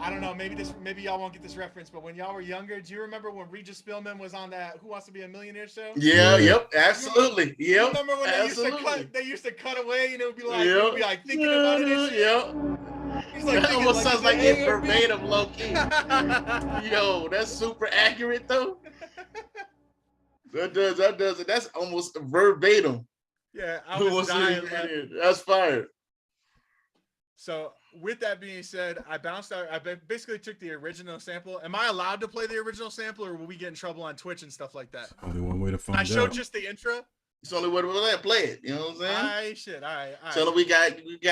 I don't know, maybe y'all won't get this reference, but when y'all were younger, do you remember when Regis Philbin was on that Who Wants to Be a Millionaire show? Yeah, Yeah. yep, absolutely. You Yep. remember when absolutely. they used to cut away and it would be like, Yep. it would be like thinking about it and shit? Yep. He's like That thinking almost sounds is like it it A or B? verbatim, low key. Yo, that's super accurate though. That does it. That's almost verbatim. Yeah, I Who was wants to dying. be a Like, millionaire? That's fire. so with that being said, I bounced out. I basically took the original sample. Am I allowed to play the original sample, or will we get in trouble on Twitch and stuff like that? Only one way to find I out. showed just the intro. It's the only way to play it. You know what I'm saying? I should. All right. Tell them we got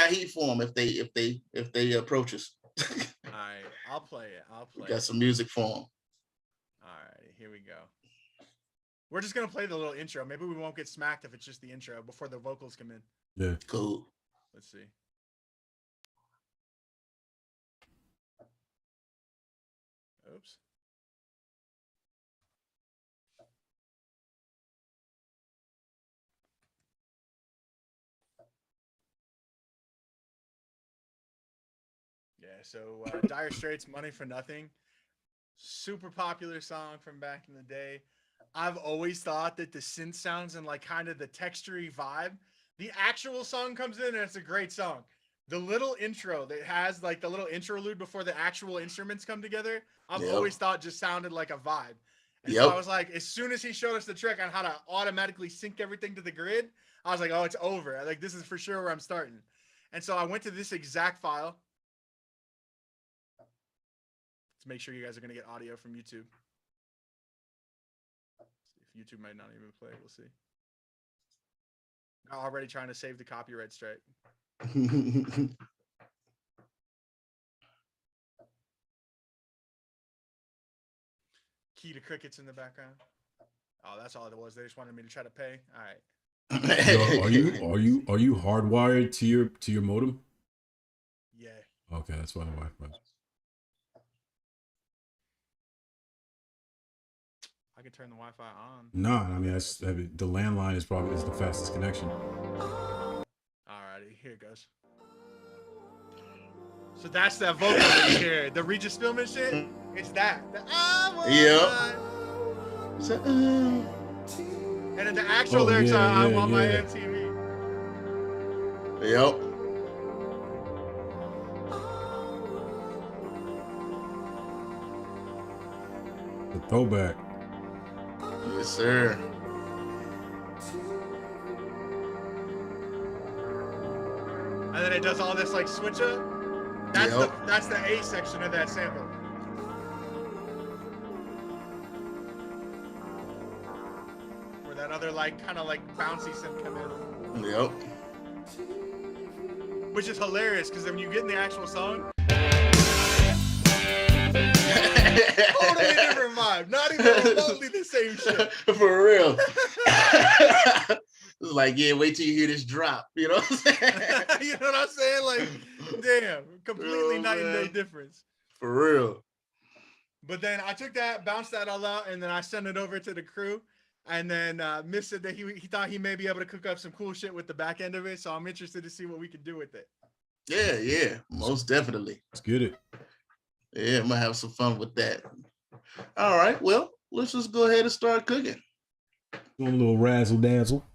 heat for them if they approach us. All right. I'll play it. We got some music for them. All right. Here we go. We're just gonna play the little intro. Maybe we won't get smacked if it's just the intro before the vocals come in. Yeah. Cool. Let's see. Oops. Yeah, so Dire Straits' Money for Nothing. Super popular song from back in the day. I've always thought that the synth sounds and like kind of the textury vibe. The actual song comes in and it's a great song. The little intro that has like the little interlude before the actual instruments come together, I've Yep. always thought just sounded like a vibe. And Yep. so I was like, as soon as he showed us the trick on how to automatically sync everything to the grid, I was like, oh, it's over. Like, this is for sure where I'm starting. And so I went to this exact file to make sure you guys are going to get audio from YouTube. If YouTube might not even play, we'll see. I'm already trying to save the copyright strike. Key to crickets in the background. Oh, that's all it was. They just wanted me to try to pay. All right. Yo, are you hardwired to your modem? Yeah. Okay, that's why the Wi-Fi. I can turn the Wi-Fi on. No, I mean the landline is probably the fastest connection. Alrighty, here it goes. So that's that vocal that you hear. The Regis Philbin shit. It's that. Yeah. And then the actual Oh, lyrics yeah, are I yeah, want my yeah. MTV. Yep. The throwback. Yes, sir. And then it does all this like switch up. That's the A section of that sample. Where that other like kind of like bouncy synth come in. Yep. Which is hilarious because when you get in the actual song, totally different vibe. Not even remotely the same shit. For real. It's like, yeah, wait till you hear this drop. You know what I'm saying? You know what I'm saying? Like, damn, completely night and day difference. For real. But then I took that, bounced that all out, and then I sent it over to the crew. And then Miss said that he thought he may be able to cook up some cool shit with the back end of it. So I'm interested to see what we can do with it. Yeah, most definitely. Let's get it. Yeah, I'm gonna have some fun with that. All right, well, let's just go ahead and start cooking. Doing a little razzle dazzle.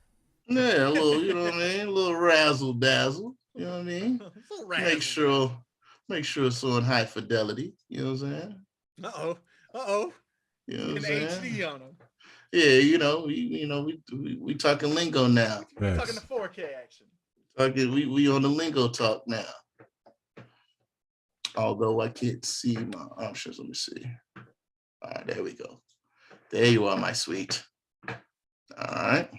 Yeah, a little, you know what I mean? A little razzle dazzle. You know what I mean? Make sure it's on high fidelity. You know what I'm saying? Uh-oh. You know what I'm An saying? HD on them. Yeah, we talking lingo now. We're talking the 4K action. We on the lingo talk now. Although I can't see my options. Let me see. All right, there we go. There you are, my sweet. All right.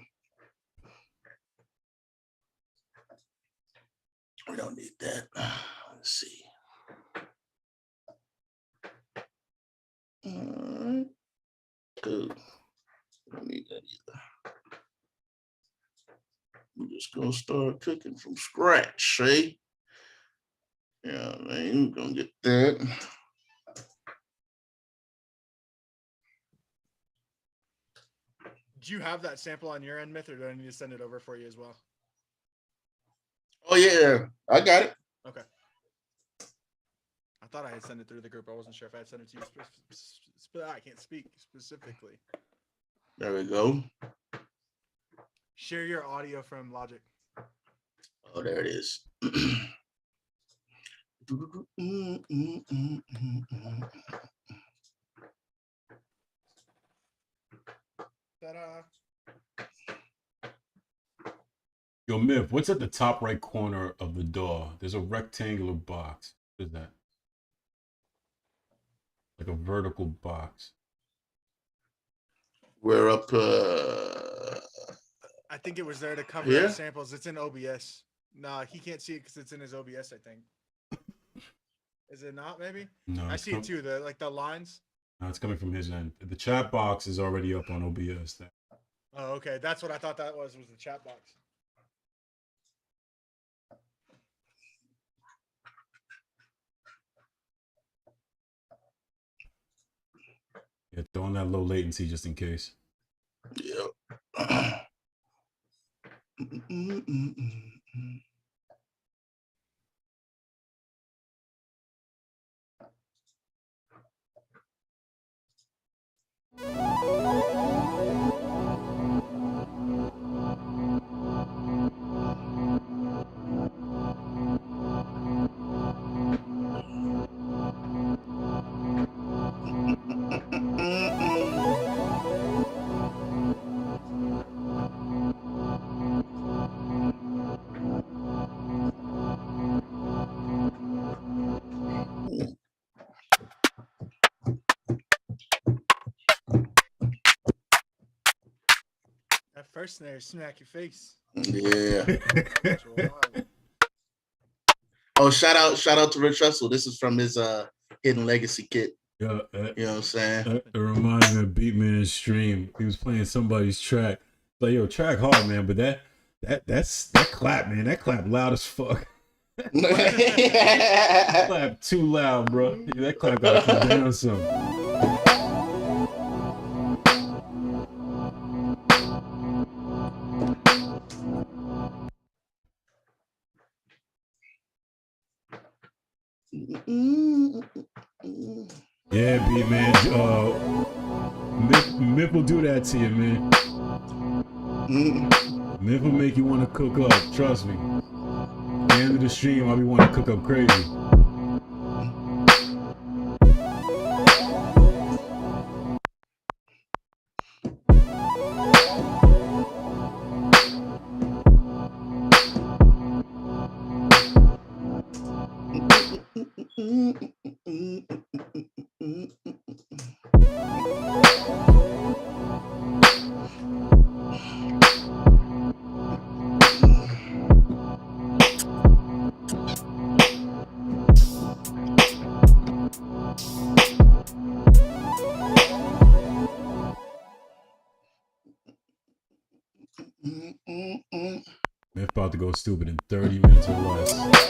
We don't need that. Let's see. All right. Good. Don't need that either. We're just gonna start cooking from scratch, see? Yeah, man, we're gonna get that. Do you have that sample on your end, Myth, or do I need to send it over for you as well? Oh yeah, I got it. Okay. I thought I had sent it through the group. I wasn't sure if I had sent it to you. I can't speak specifically. There we go. Share your audio from Logic. Oh, there it is. Ta-da. Yo, Myth, what's at the top right corner of the door? There's a rectangular box. What is that? Like a vertical box. We're up. I think it was there to cover Yeah? the samples. It's in OBS. Nah, he can't see it because it's in his OBS, I think. Is it not, maybe? No, I see it too, the lines. No, it's coming from his end. The chat box is already up on OBS. Oh, okay. That's what I thought that was the chat box. Yeah, throw on that low latency just in case. Yep. That first snare, smack your face. Yeah. Oh, shout out to Rich Russell. This is from his Hidden Legacy kit. Yeah, you know what I'm saying? It reminds me of Beatman's stream. He was playing somebody's track. Like, yo, track hard, man, but that clap, man. That clap loud as fuck. Clap too loud, bro. Yeah, that clap gotta come down some. Yeah, beat man. Myth will do that to you, man. Myth will make you want to cook up. Trust me. At the end of the stream, I'll be wanting to cook up crazy. about to go stupid in 30 minutes or less.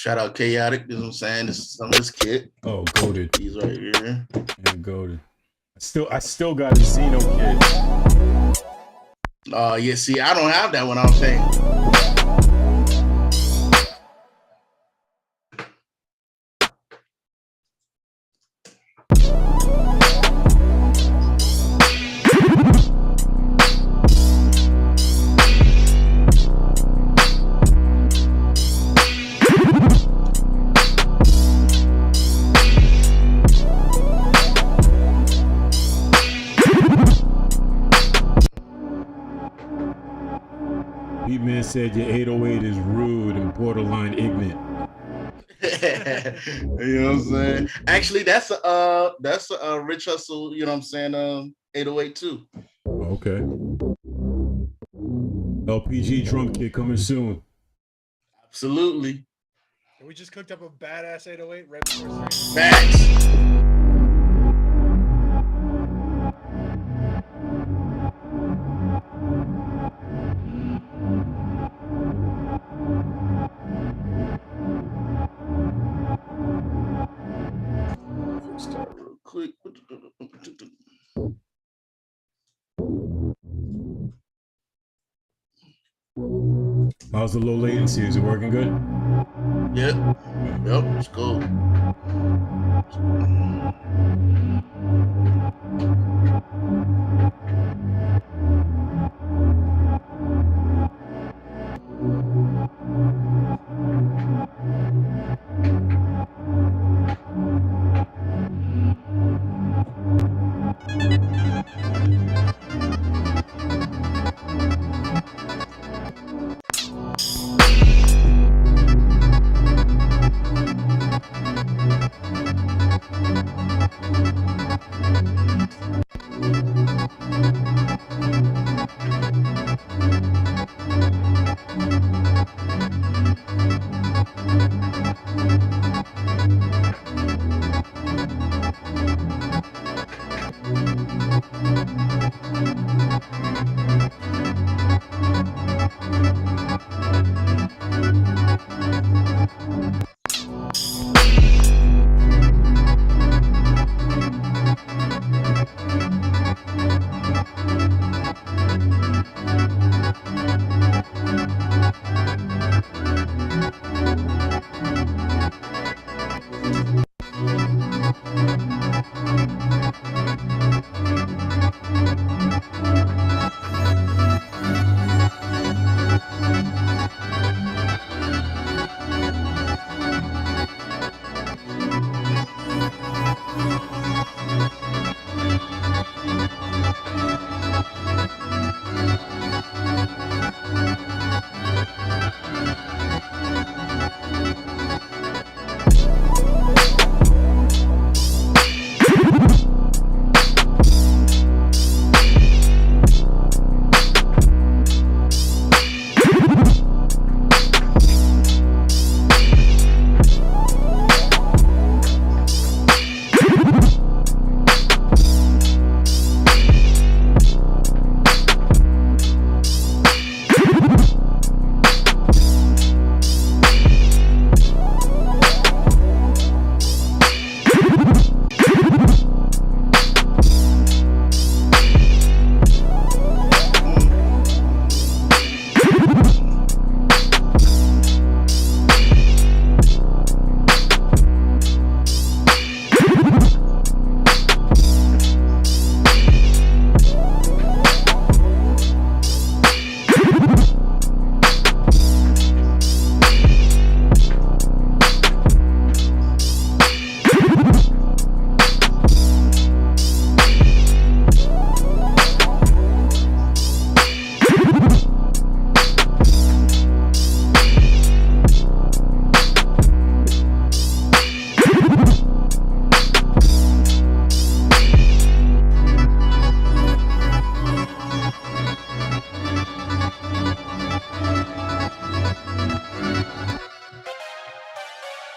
Shout out Chaotic, you know what I'm saying? This is some of this kid. Oh, goated. He's right here. Yeah, goated. I still got a Xeno kit. Yeah, see, I don't have that one, I'm saying. Beatman said your 808 is rude and borderline ignorant. You know what I'm saying? Actually, that's a Rich Hustle, you know what I'm saying, 808 too. Okay. LPG drum kit coming soon. Absolutely. We just cooked up a badass 808 right before stream. Facts. Start real quick. How's the low latency? Is it working good? Yep. Yep. Let's go.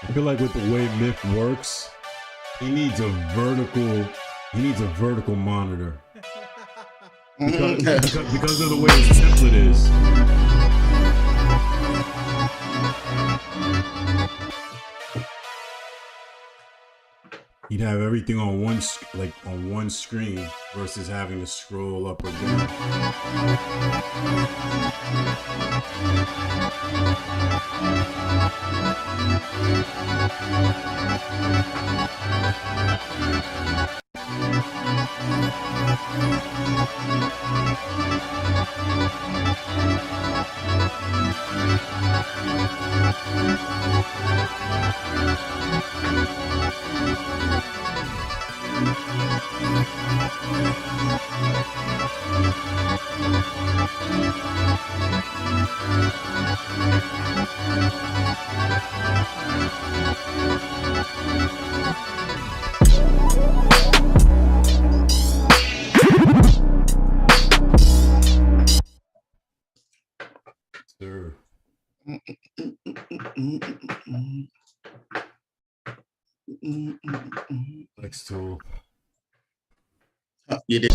I feel like with the way Myth works, he needs a vertical monitor. Because of the way his template is. He'd have everything on one screen versus having to scroll up or down. Flex tool. You did.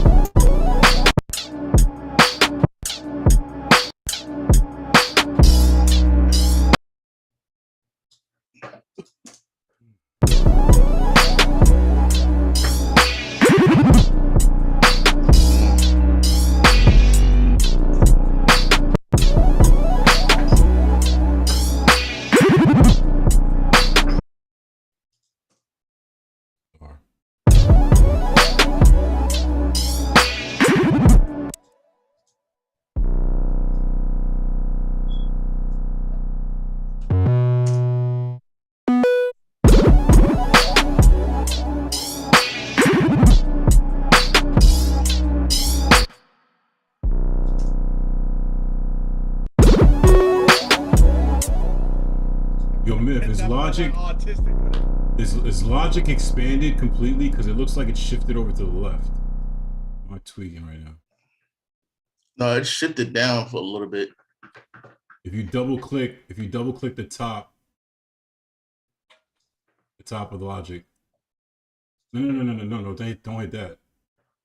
Yo, Myth, is Logic autistic with it. is Logic expanded completely? Because it looks like it's shifted over to the left. Am I tweaking right now? No, it shifted down for a little bit. If you double click the top of the Logic. No, don't hit that.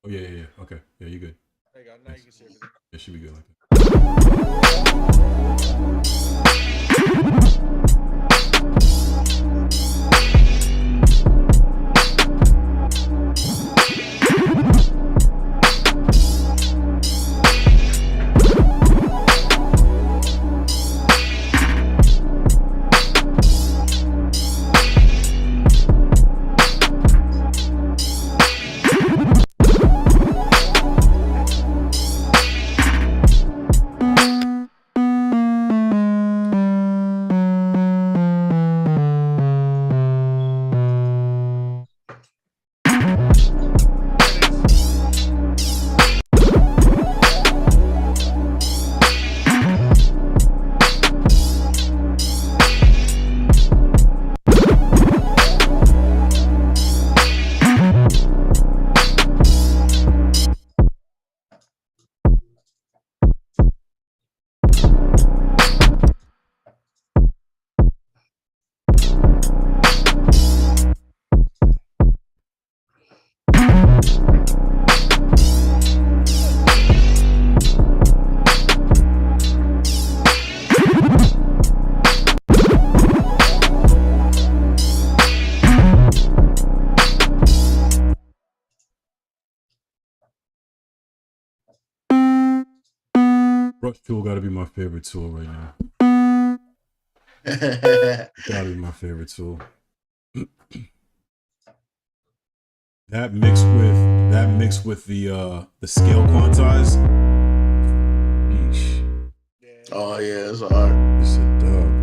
Oh yeah. Okay. Yeah, you're good. There you go. Now you can see everything. It should be good like that. Brush tool gotta be my favorite tool right now. Gotta be my favorite tool. That mixed with the scale quantize. Eesh. Oh yeah, it's hard. It's a dub.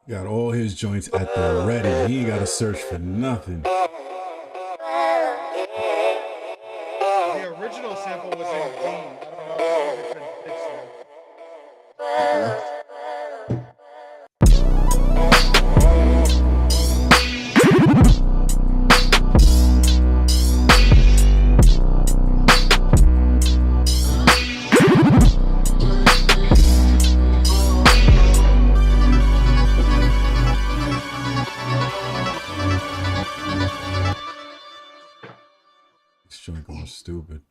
Got all his joints at the ready. He ain't got to search for nothing. The original sample was in D. I don't know if it's been fixed yet. This joint going stupid.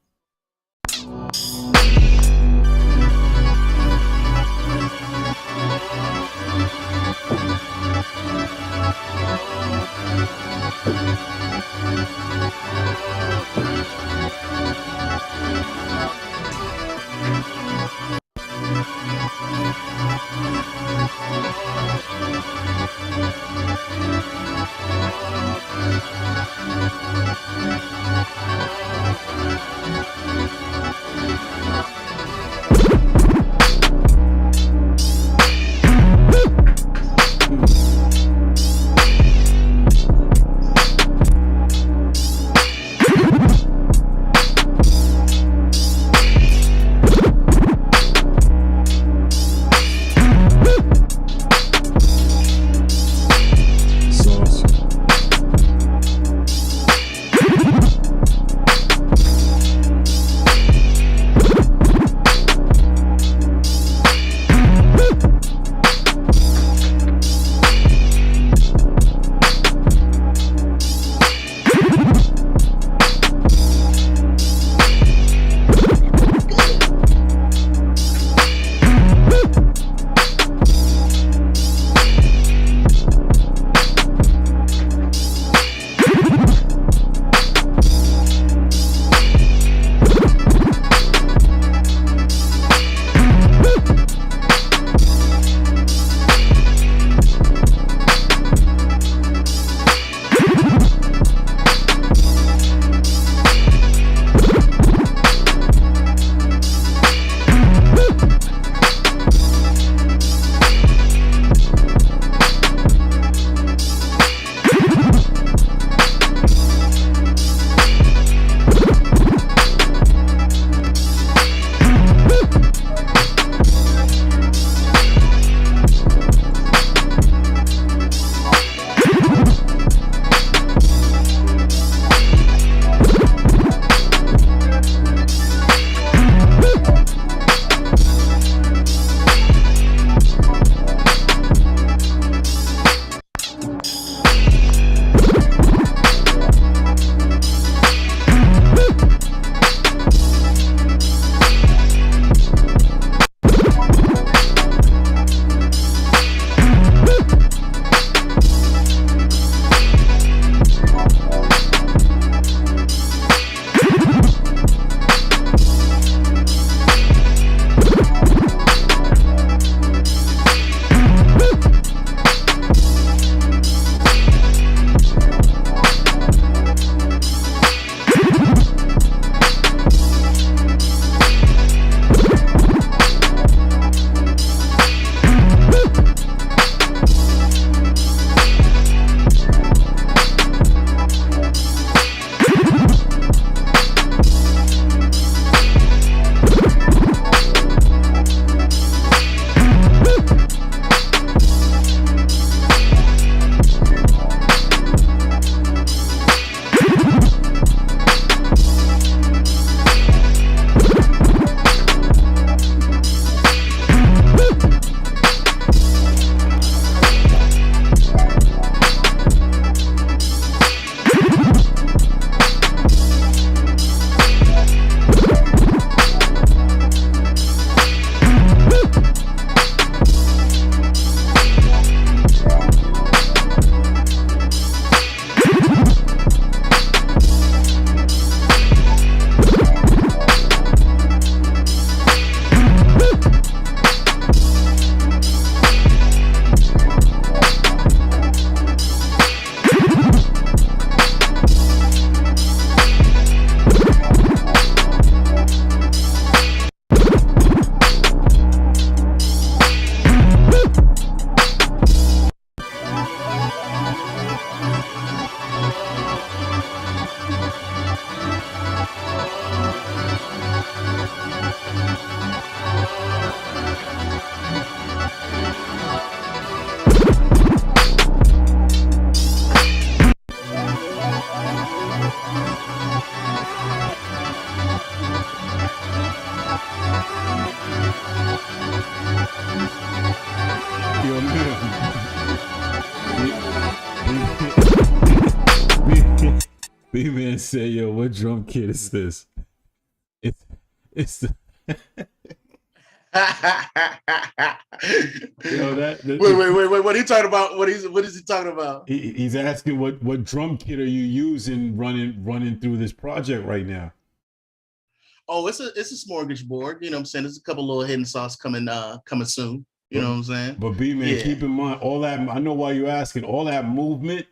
Yo, B-Man said, yo, what drum kit is this? It's the yo, wait. What are you talking about? What is he talking about? he's asking what drum kit are you using running through this project right now? Oh, it's a smorgasbord. You know what I'm saying? There's a couple little hidden sauce coming soon. You know what I'm saying? But B-Man, keep in mind all that. I know why you're asking. All that movement,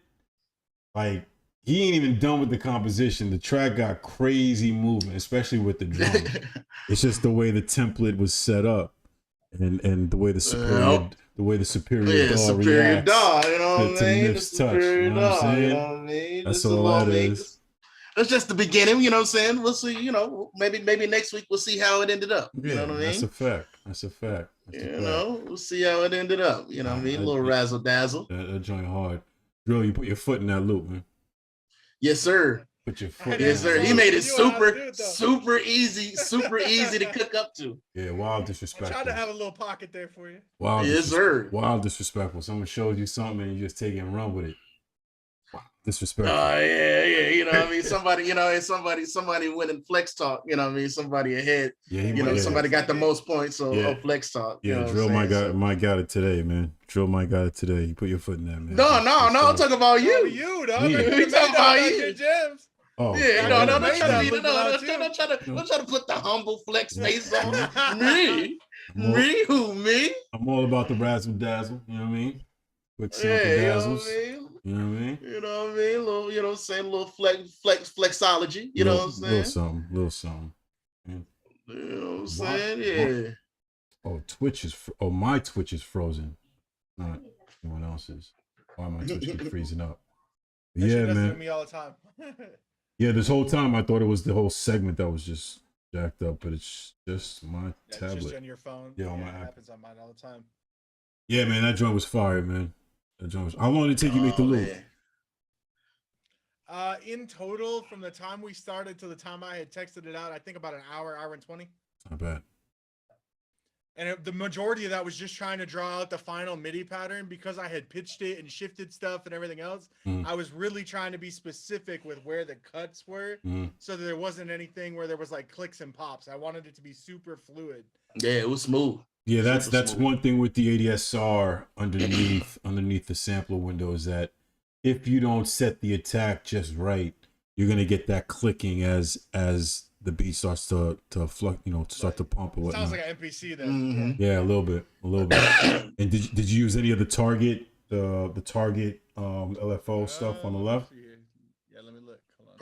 like he ain't even done with the composition. The track got crazy movement, especially with the drum. It's just the way the template was set up, and the way the superior superior dog. You know what I mean? Nip's touch. You know what I'm saying? You know what I mean? That's all that is. That's just the beginning. You know what I'm saying? We'll see. You know, maybe next week we'll see how it ended up. Yeah, you know what I mean? That's a fact. You know, we'll see how it ended up. You know what I mean? A little razzle dazzle. That joint hard. Drill, you put your foot in that loop, man. Yes, sir. Put your foot. Yes, sir. He made it super easy to cook up to. Yeah, wild disrespectful. I tried to have a little pocket there for you. Yes, sir. Wild disrespectful. Someone shows you something and you just take it and run with it. Wow, disrespectful. Yeah. You know what I mean? Somebody winning flex talk. You know what I mean? Somebody ahead. Yeah, somebody got the most points on flex talk. Yeah, Drill might got it today, man. Drill might got it today. You put your foot in that, man. No. I'm talking about you. You, dog. We talking about you. Gems. Oh, yeah, don't try to put the humble flex face on me. Me? I'm all about the razzle dazzle. You know what I mean? Quick sample dazzles. You know what I mean? You know what I mean? Little, you know what I'm saying? Little flexology. You know what I'm saying? Little something. You know what I'm saying? Yeah. Oh, my Twitch is frozen. Not anyone else's. Why my Twitch keep freezing up? Yeah, man. Me all the time. Yeah, this whole time I thought it was the whole segment that was just jacked up, but it's just my tablet. It's just on your phone. Yeah, on my app. It happens on mine all the time. Yeah, man, that joint was fire, man. How long did it take you to make the loop? In total, from the time we started to the time I had texted it out, I think about an hour and 20. Not bad. And the majority of that was just trying to draw out the final MIDI pattern because I had pitched it and shifted stuff and everything else. I was really trying to be specific with where the cuts were so that there wasn't anything where there was like clicks and pops. I wanted it to be super fluid. Yeah, it was smooth. Yeah, that's one thing with the ADSR underneath the sampler window is that if you don't set the attack just right, you're gonna get that clicking as the beat starts to start to pump or whatnot. Sounds like an MPC then. Yeah, a little bit. And did you use any of the Target LFO stuff on the left? Yeah, let me look. Hold on.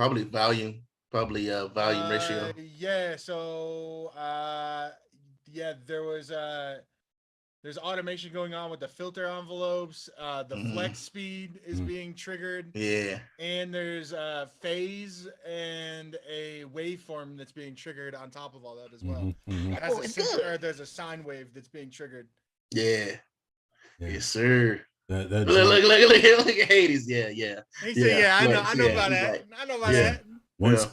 Probably volume ratio. Yeah, so there was there's automation going on with the filter envelopes. The flex speed is being triggered. Yeah. And there's a phase and a waveform that's being triggered on top of all that as well. There's a sine wave that's being triggered. Yeah. Yes, sir. Look at Hades. Yeah. He said, I know about that. I know about that. Once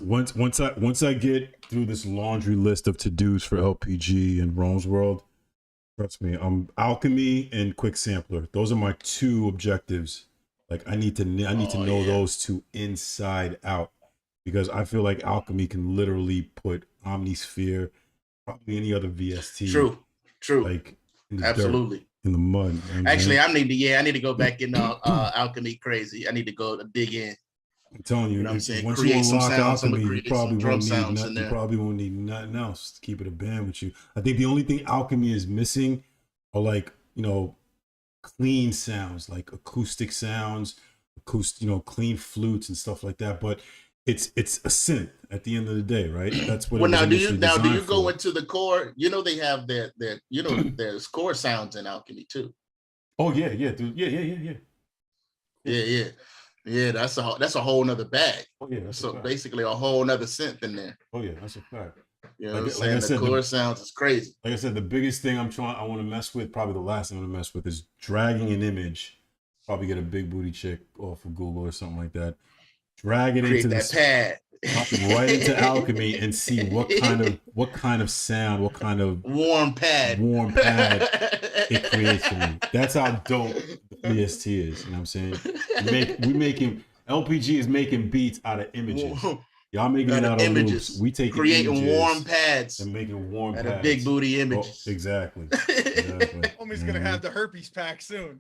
I get through this laundry list of to-dos for LPG and Rome's World, trust me, Alchemy and Quick Sampler. Those are my two objectives. Like I need to know those two inside out because I feel like Alchemy can literally put Omnisphere, probably any other VST. True. Like absolutely in the mud. You know Actually, I need to go back in Alchemy crazy. I need to go dig in. I'm telling you, what I'm once create you unlock Alchemy, you probably won't need nothing else to keep it a band with you. I think the only thing Alchemy is missing are like, clean sounds, like acoustic sounds, clean flutes and stuff like that. But it's a synth at the end of the day, right? That's what. Well, now do you go into the core? They have there's core sounds in Alchemy too. Oh yeah, dude. Yeah. Yeah, that's a whole nother bag. Oh yeah, so basically a whole nother synth in there. Oh yeah, that's a fact. You know what I'm saying? The core sounds is crazy. Like I said, the biggest thing I want to mess with, probably the last thing I want to mess with, is dragging an image. Probably get a big booty chick off of Google or something like that. Drag it into that pad. Hop right into alchemy and see what kind of sound, what kind of warm pad it creates for me. That's how dope the VST is. You know what I'm saying? We making LPG is making beats out of images. Y'all making it out of images. Loops. We taking creating warm pads and making warm out pads. of big booty images. Oh, exactly. Homie's gonna have the herpes pack soon.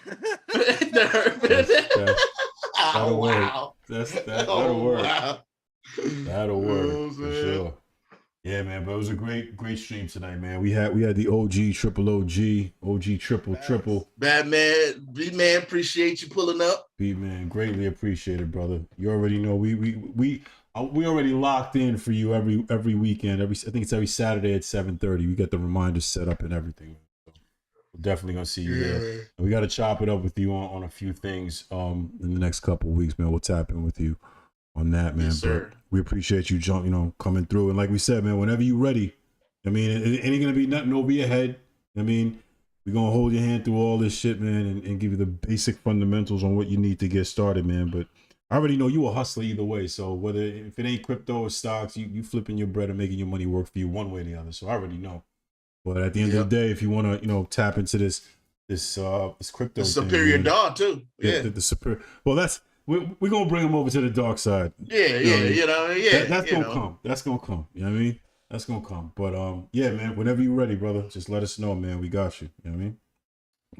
The herpes. That'll wow. Work. That'll work. Wow. That'll work for sure. Yeah, man, but it was a great stream tonight, man. We had the OG triple OG triple. Batman, B-Man, appreciate you pulling up. B-Man, greatly appreciated, brother. You already know we already locked in for you every weekend. I think it's every Saturday at 7:30. We got the reminders set up and everything. So we're definitely gonna see you there. And we got to chop it up with you on a few things in the next couple of weeks, man. We'll tap in with you on that, man. Yes, sir. But we appreciate you coming through. And like we said, man, whenever you ready, I mean, it ain't gonna be nothing over your head. I mean, we're gonna hold your hand through all this shit, man, and give you the basic fundamentals on what you need to get started, man. But I already know you a hustler either way. So if it ain't crypto or stocks, you flipping your bread and making your money work for you one way or the other. So I already know. But at the end of the day, if you want to, tap into this crypto, the superior thing, dog too. Yeah, the superior. Well, we're gonna bring them over to the dark side. Yeah, that's gonna come. That's gonna come. You know what I mean? That's gonna come. But yeah, man. Whenever you're ready, brother, just let us know, man. We got you. You know what I mean?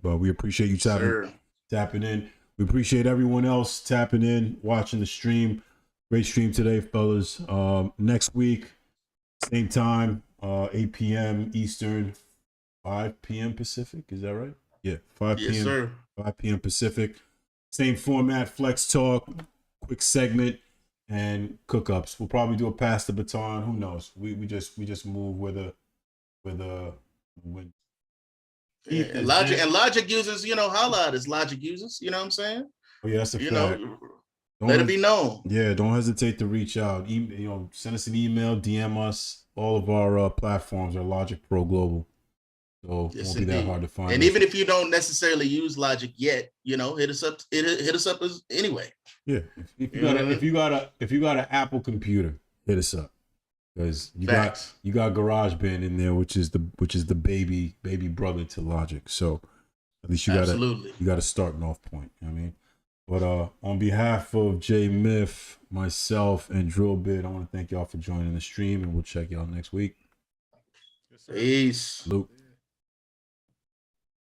But we appreciate you tapping in. We appreciate everyone else tapping in, watching the stream. Great stream today, fellas. Next week, same time, 8 p.m. Eastern, 5 p.m. Pacific. Is that right? Yeah, 5 p.m. Yes, sir. 5 p.m. Pacific. Same format, flex talk, quick segment, and cook-ups. We'll probably do a pass the baton. Who knows? We just move when Logic users, highlight as Logic users. You know what I'm saying? Oh yeah, that's a fact. Let it be known. Yeah, don't hesitate to reach out. Send us an email, DM us. All of our platforms are Logic Pro Global. So it won't be that hard to find. And even if you don't necessarily use Logic yet, hit us up. Hit us up anyway. Yeah, if you got an Apple computer, hit us up because you got GarageBand in there, which is the baby brother to Logic. So at least you got a starting off point. You know what I mean? But on behalf of JMYTH, myself, and Drill Bit, I want to thank y'all for joining the stream, and we'll check y'all next week. Peace. Luke.